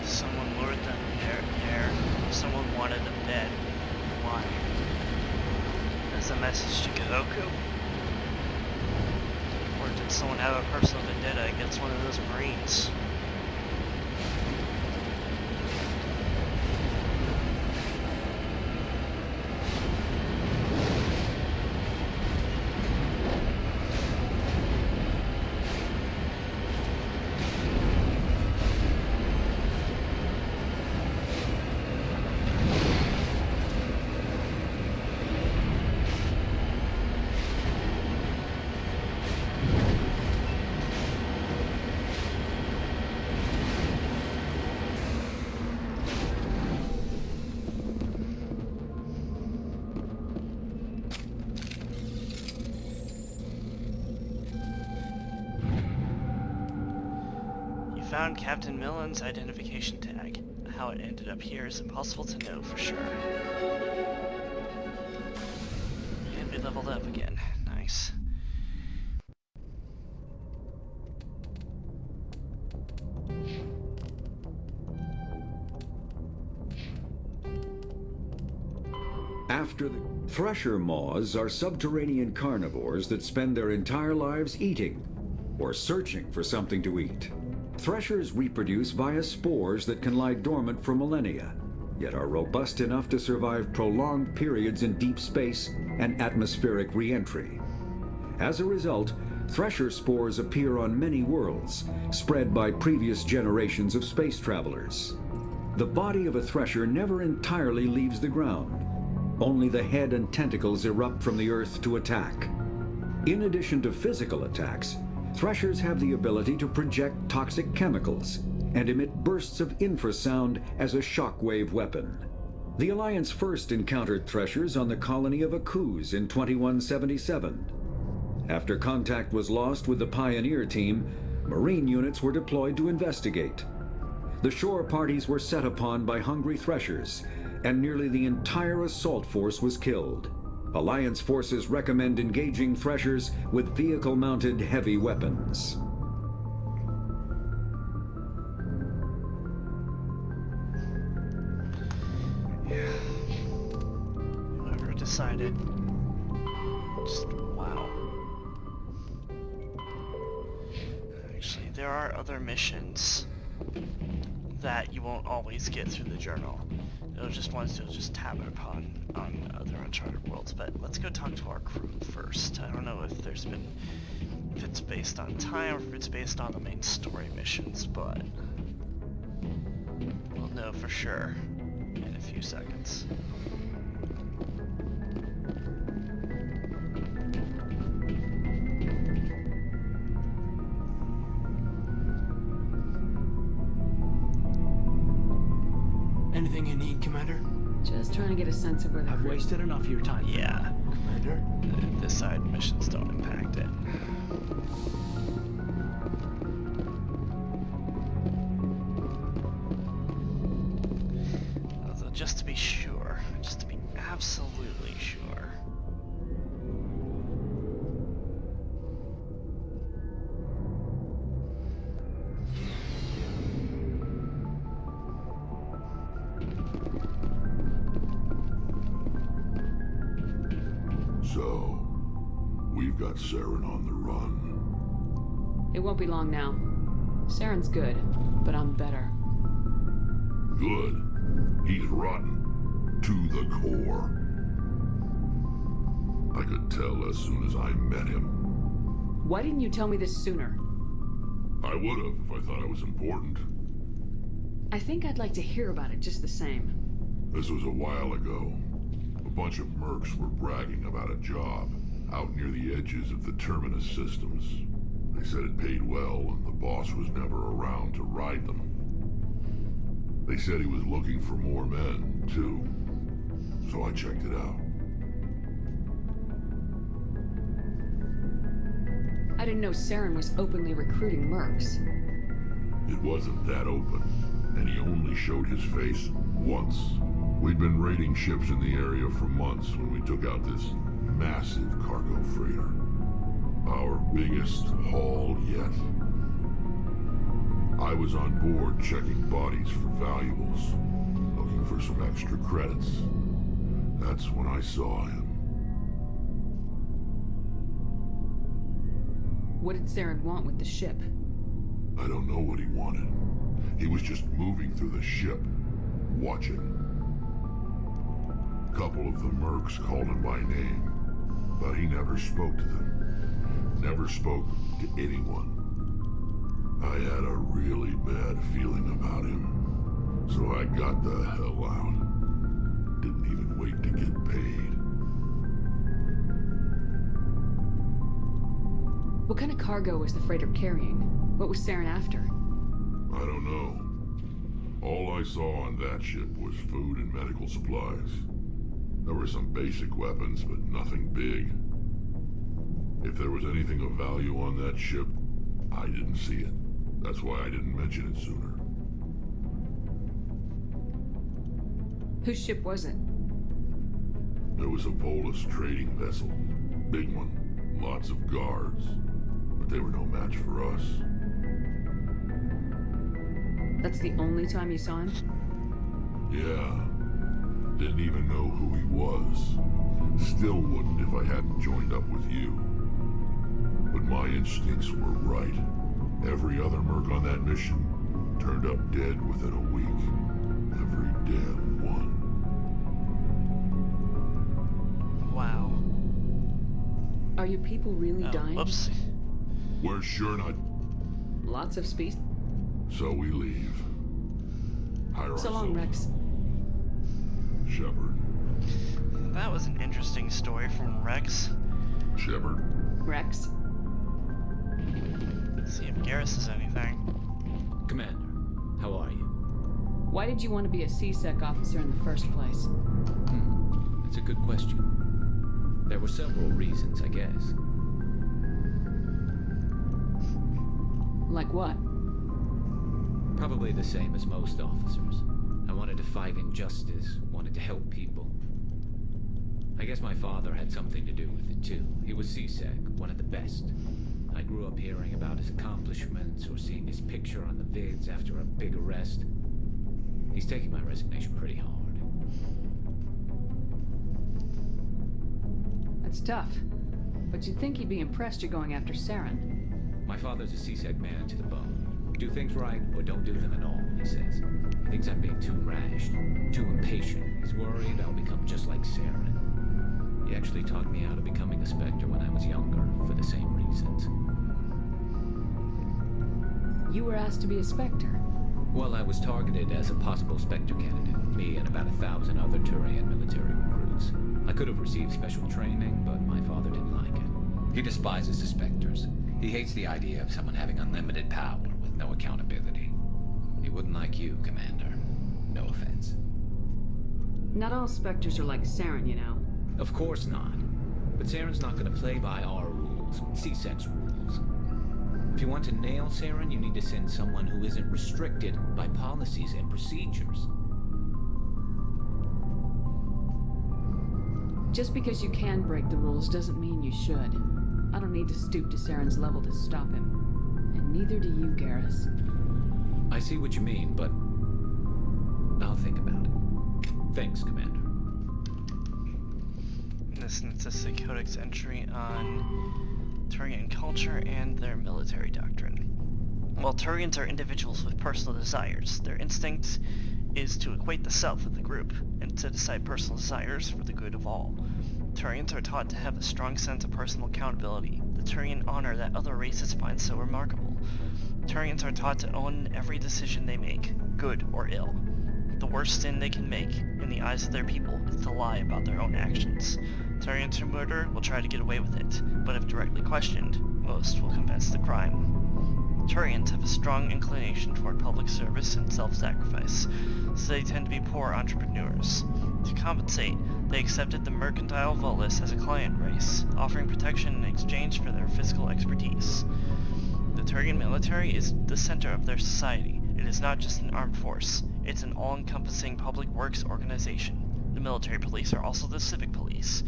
S1: Someone lured them there. Someone wanted them dead. Why? That's a message to Kahoku? Or did someone have a personal vendetta against one of those Marines? found Captain Millen's identification tag. How it ended up here is impossible to know for sure. And we leveled up again. Nice.
S12: After the thresher moths are subterranean carnivores that spend their entire lives eating or searching for something to eat. Threshers reproduce via spores that can lie dormant for millennia, yet are robust enough to survive prolonged periods in deep space and atmospheric re-entry. As a result, thresher spores appear on many worlds, spread by previous generations of space travelers. The body of a thresher never entirely leaves the ground. Only the head and tentacles erupt from the Earth to attack. In addition to physical attacks, threshers have the ability to project toxic chemicals and emit bursts of infrasound as a shockwave weapon. The Alliance first encountered threshers on the colony of Akuz in 2177. After contact was lost with the Pioneer team, Marine units were deployed to investigate. The shore parties were set upon by hungry threshers, and nearly the entire assault force was killed. Alliance forces recommend engaging threshers with vehicle-mounted heavy weapons.
S1: Whoever decided. Just wow. Actually, there are other missions that you won't always get through the journal. It'll just tap it upon on other Uncharted worlds, but let's go talk to our crew first. I don't know if it's based on time or if it's based on the main story missions, but we'll know for sure in a few seconds.
S13: Anything you need, Commander?
S9: Just trying to get a sense of where
S13: I've wasted enough of your time.
S1: Yeah.
S13: Commander?
S1: This side missions don't impact it. Although, just to be sure, just to be absolutely sure.
S11: So, we've got Saren on the run.
S9: It won't be long now. Saren's good, but I'm better.
S11: Good. He's rotten. To the core. I could tell as soon as I met him.
S9: Why didn't you tell me this sooner?
S11: I would have if I thought I was important.
S9: I think I'd like to hear about it just the same.
S11: This was a while ago. A bunch of mercs were bragging about a job out near the edges of the Terminus systems. They said it paid well and the boss was never around to ride them. They said he was looking for more men, too. So I checked it out.
S9: I didn't know Saren was openly recruiting mercs.
S11: It wasn't that open, and he only showed his face once. We'd been raiding ships in the area for months when we took out this massive cargo freighter. Our biggest haul yet. I was on board checking bodies for valuables, looking for some extra credits. That's when I saw him.
S9: What did Saren want with the ship?
S11: I don't know what he wanted. He was just moving through the ship, watching. A couple of the mercs called him by name, but he never spoke to them. Never spoke to anyone. I had a really bad feeling about him, so I got the hell out. Didn't even wait to get paid.
S9: What kind of cargo was the freighter carrying? What was Saren after?
S11: I don't know. All I saw on that ship was food and medical supplies. There were some basic weapons, but nothing big. If there was anything of value on that ship, I didn't see it. That's why I didn't mention it sooner.
S9: Whose ship was it?
S11: There was a Volus trading vessel. Big one. Lots of guards. But they were no match for us.
S9: That's the only time you saw him?
S11: Yeah. Didn't even know who he was. Still wouldn't if I hadn't joined up with you. But my instincts were right. Every other merc on that mission turned up dead within a week. Every damn one.
S1: Wow.
S9: Are your people really dying?
S1: Whoops.
S11: We're sure not.
S9: Lots of species.
S11: So we leave. Hire
S9: So long, Rex.
S11: Shepard.
S1: That was an interesting story from Rex.
S11: Shepard.
S9: Rex?
S1: Let's see if Garrus says anything.
S14: Commander, how are you?
S9: Why did you want to be a C-Sec officer in the first place?
S14: That's a good question. There were several reasons, I guess.
S9: Like what?
S14: Probably the same as most officers. I wanted to fight injustice, wanted to help people. I guess my father had something to do with it too. He was C-Sec, one of the best. I grew up hearing about his accomplishments or seeing his picture on the vids after a big arrest. He's taking my resignation pretty hard.
S9: That's tough. But you'd think he'd be impressed you're going after Saren.
S14: My father's a C-Sec man to the bone. Do things right or don't do them at all, he says. He thinks I'm being too rash, too impatient. He's worried I'll become just like Saren. He actually talked me out of becoming a Spectre when I was younger, for the same reasons.
S9: You were asked to be a Spectre?
S14: Well, I was targeted as a possible Spectre candidate, me and about 1,000 other Turian military recruits. I could have received special training, but my father didn't like it.
S15: He despises the Spectres. He hates the idea of someone having unlimited power with no accountability. He wouldn't like you, Commander. No offense.
S9: Not all Spectres are like Saren, you know.
S14: Of course not. But Saren's not going to play by our rules, C-Sec's rules. If you want to nail Saren, you need to send someone who isn't restricted by policies and procedures.
S9: Just because you can break the rules doesn't mean you should. I don't need to stoop to Saren's level to stop him. And neither do you, Garrus.
S14: I see what you mean, but I'll think about it. Thanks, Commander.
S1: This is a codex entry on Turian culture and their military doctrine. While Turians are individuals with personal desires, their instinct is to equate the self with the group, and to decide personal desires for the good of all. Turians are taught to have a strong sense of personal accountability, the Turian honor that other races find so remarkable. Turians are taught to own every decision they make, good or ill. The worst sin they can make, in the eyes of their people, is to lie about their own actions. Turians who murder will try to get away with it, but if directly questioned, most will confess the crime. Turians have a strong inclination toward public service and self-sacrifice, so they tend to be poor entrepreneurs. To compensate, they accepted the mercantile Volus as a client race, offering protection in exchange for their fiscal expertise. The Turian military is the center of their society. It is not just an armed force, it's an all-encompassing public works organization. The military police are also the civic police.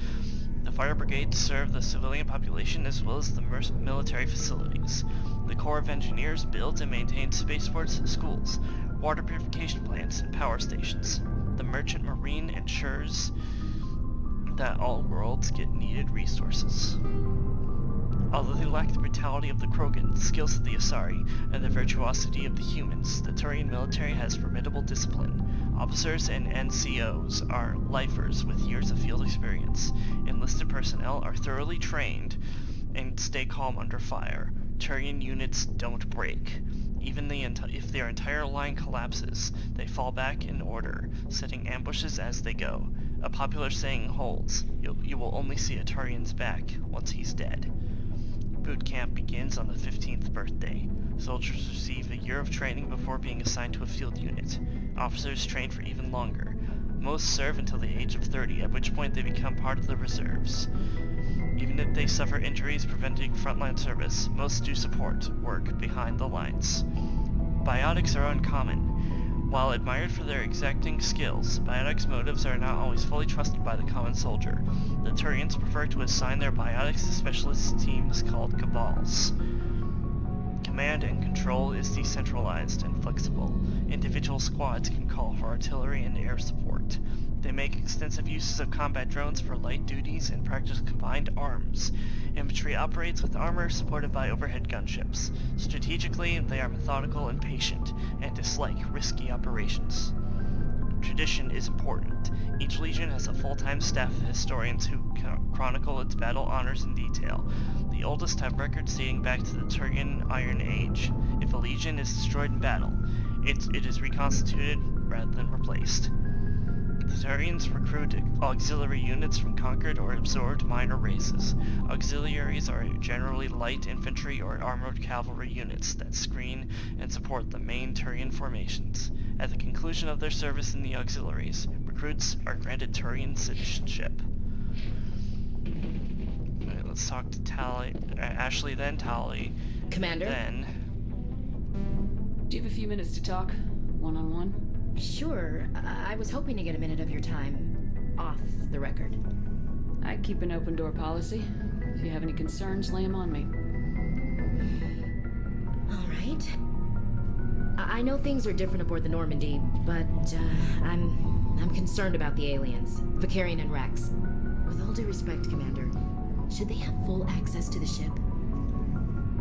S1: The fire brigades serve the civilian population as well as the military facilities. The Corps of Engineers builds and maintains spaceports, schools, water purification plants, and power stations. The Merchant Marine ensures that all worlds get needed resources. Although they lack the brutality of the Krogan, the skills of the Asari, and the virtuosity of the humans, the Turian military has formidable discipline. Officers and NCOs are lifers with years of field experience. Enlisted personnel are thoroughly trained and stay calm under fire. Turian units don't break. Even if their entire line collapses, they fall back in order, setting ambushes as they go. A popular saying holds, you will only see a Turian's back once he's dead. Boot camp begins on the 15th birthday. Soldiers receive a year of training before being assigned to a field unit. Officers train for even longer. Most serve until the age of 30, at which point they become part of the reserves. Even if they suffer injuries preventing frontline service, most do support work behind the lines. Biotics are uncommon. While admired for their exacting skills, biotics' motives are not always fully trusted by the common soldier. The Turians prefer to assign their biotics to specialist teams called cabals. Command and control is decentralized and flexible. Individual squads can call for artillery and air support. They make extensive uses of combat drones for light duties and practice combined arms. Infantry operates with armor supported by overhead gunships. Strategically, they are methodical and patient, and dislike risky operations. Tradition is important. Each legion has a full-time staff of historians who chronicle its battle honors in detail. The oldest have records dating back to the Turian Iron Age. If a legion is destroyed in battle, it is reconstituted rather than replaced. The Turians recruit auxiliary units from conquered or absorbed minor races. Auxiliaries are generally light infantry or armored cavalry units that screen and support the main Turian formations. At the conclusion of their service in the auxiliaries, recruits are granted Turian citizenship. Alright, let's talk to Ashley, then Tali.
S9: Commander?
S1: Then...
S9: Do you have a few minutes to talk? One-on-one?
S16: Sure. I was hoping to get a minute of your time off the record.
S9: I keep an open door policy. If you have any concerns, lay them on me.
S16: All right. I know things are different aboard the Normandy, but I'm concerned about the aliens, Vicarian and Rex. With all due respect, Commander, should they have full access to the ship?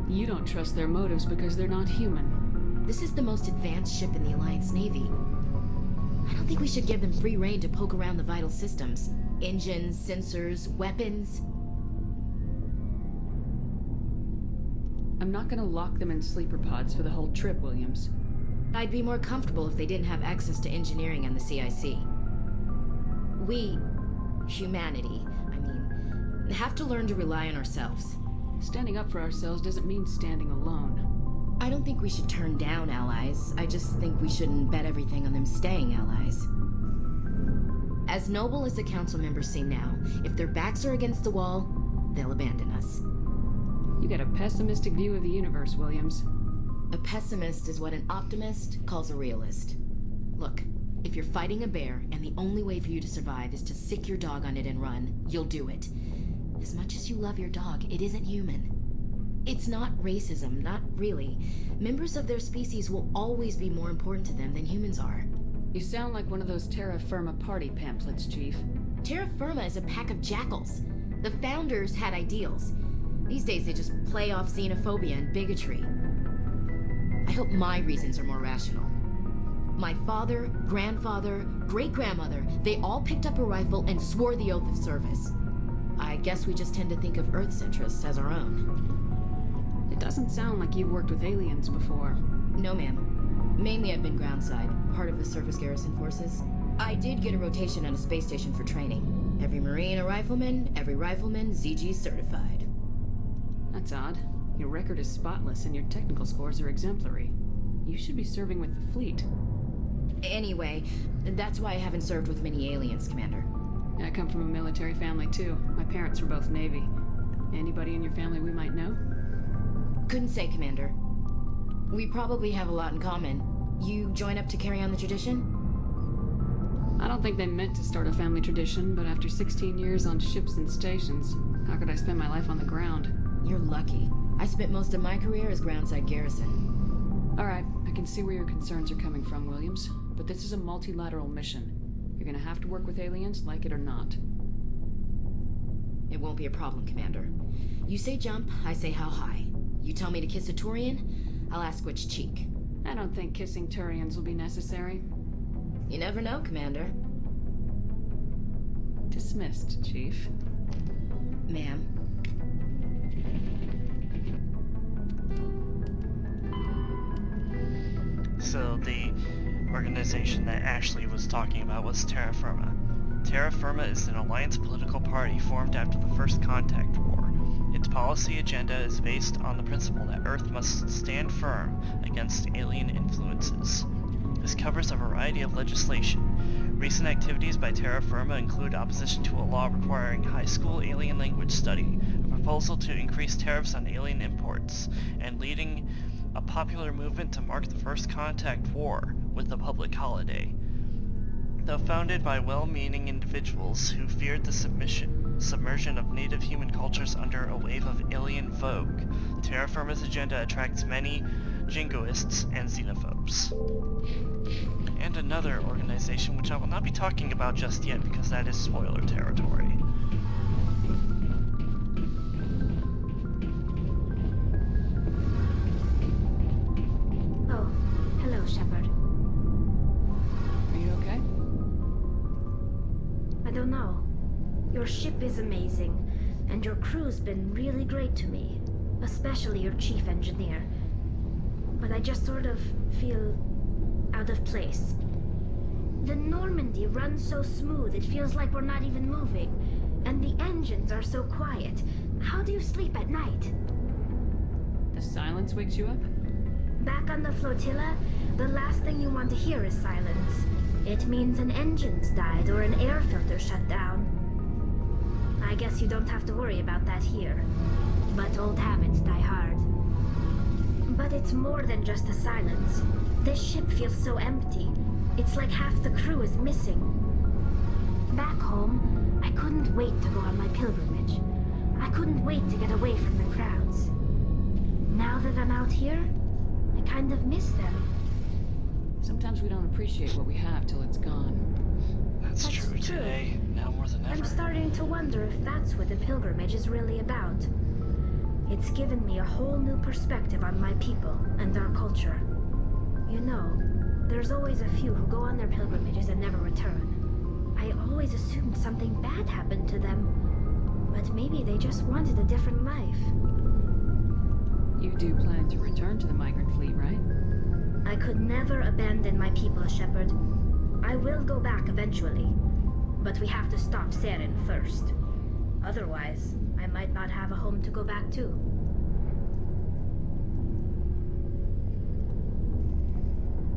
S9: You don't trust their motives because they're not human.
S16: This is the most advanced ship in the Alliance Navy. I don't think we should give them free rein to poke around the vital systems. Engines, sensors, weapons.
S9: I'm not gonna lock them in sleeper pods for the whole trip, Williams.
S16: I'd be more comfortable if they didn't have access to engineering and the CIC. We, humanity, have to learn to rely on ourselves.
S9: Standing up for ourselves doesn't mean standing alone.
S16: I don't think we should turn down allies. I just think we shouldn't bet everything on them staying allies. As noble as the council members seem now, if their backs are against the wall, they'll abandon us.
S9: You got a pessimistic view of the universe, Williams.
S16: A pessimist is what an optimist calls a realist. Look, if you're fighting a bear and the only way for you to survive is to sick your dog on it and run, you'll do it. As much as you love your dog, it isn't human. It's not racism, not really. Members of their species will always be more important to them than humans are.
S9: You sound like one of those Terra Firma party pamphlets, Chief.
S16: Terra Firma is a pack of jackals. The founders had ideals. These days they just play off xenophobia and bigotry. I hope my reasons are more rational. My father, grandfather, great-grandmother, they all picked up a rifle and swore the oath of service. I guess we just tend to think of Earth's interests as our own.
S9: It doesn't sound like you've worked with aliens before.
S16: No, ma'am. Mainly I've been groundside, part of the surface garrison forces. I did get a rotation on a space station for training. Every Marine a rifleman, every rifleman ZG certified.
S9: That's odd. Your record is spotless and your technical scores are exemplary. You should be serving with the fleet.
S16: Anyway, that's why I haven't served with many aliens, Commander.
S9: I come from a military family too. My parents were both Navy. Anybody in your family we might know?
S16: Couldn't say, Commander. We probably have a lot in common. You join up to carry on the tradition?
S9: I don't think they meant to start a family tradition, but after 16 years on ships and stations, how could I spend my life on the ground?
S16: You're lucky. I spent most of my career as groundside garrison.
S9: All right, I can see where your concerns are coming from, Williams. But this is a multilateral mission. You're gonna have to work with aliens, like it or not.
S16: It won't be a problem, Commander. You say jump, I say how high. You tell me to kiss a Turian, I'll ask which cheek.
S9: I don't think kissing Turians will be necessary.
S16: You never know, Commander.
S9: Dismissed, Chief.
S16: Ma'am.
S1: So the organization that Ashley was talking about was Terra Firma. Terra Firma is an alliance political party formed after the First Contact War. Its policy agenda is based on the principle that Earth must stand firm against alien influences. This covers a variety of legislation, Recent activities by terra firma include opposition to a law requiring high school alien language study, a proposal to increase tariffs on alien imports, and leading a popular movement to mark the first contact war with a public holiday. Though founded by well-meaning individuals who feared the submersion of native human cultures under a wave of alien vogue, terra firma's agenda attracts many jingoists and xenophobes. And another organization which I will not be talking about just yet because that is spoiler territory.
S4: Oh, hello, Shepard.
S9: Are you okay?
S4: I don't know. Your ship is amazing, and your crew's been really great to me, especially your chief engineer. But I just sort of feel out of place. The Normandy runs so smooth it feels like we're not even moving, and the engines are so quiet. How do you sleep at night?
S9: The silence wakes you up?
S4: Back on the flotilla, the last thing you want to hear is silence. It means an engine's died or an air filter shut down. I guess you don't have to worry about that here. But old habits die hard. But it's more than just the silence. This ship feels so empty. It's like half the crew is missing. Back home, I couldn't wait to go on my pilgrimage. I couldn't wait to get away from the crowds. Now that I'm out here, I kind of miss them.
S9: Sometimes we don't appreciate what we have till it's gone.
S1: That's true today, now more than ever.
S4: I'm starting to wonder if that's what the pilgrimage is really about. It's given me a whole new perspective on my people and our culture. You know, there's always a few who go on their pilgrimages and never return. I always assumed something bad happened to them, but maybe they just wanted a different life.
S9: You do plan to return to the migrant fleet, right?
S4: I could never abandon my people, Shepard. I will go back eventually, but we have to stop Saren first. Otherwise, I might not have a home to go back to.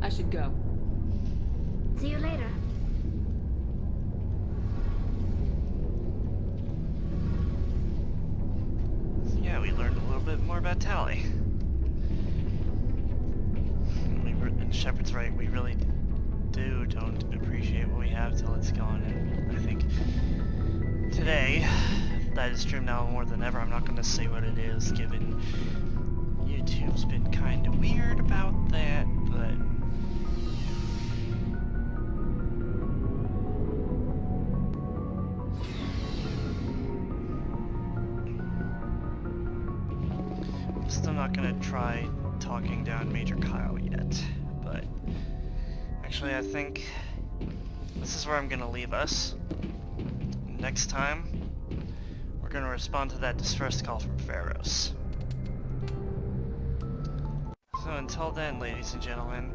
S9: I should go.
S4: See you later.
S1: So yeah, we learned a little bit more about Tally. And Shepard's right, we really don't appreciate what we have till it's gone, and I think today that is true now more than ever. I'm not going to say what it is, given YouTube's been kind of weird about that, but I'm still not going to try talking down Major Kyle yet, but actually I think this is where I'm going to leave us. Next time, we're going to respond to that distress call from Pharaohs. So until then, ladies and gentlemen,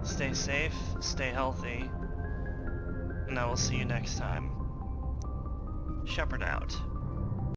S1: stay safe, stay healthy, and I will see you next time. Shepard out.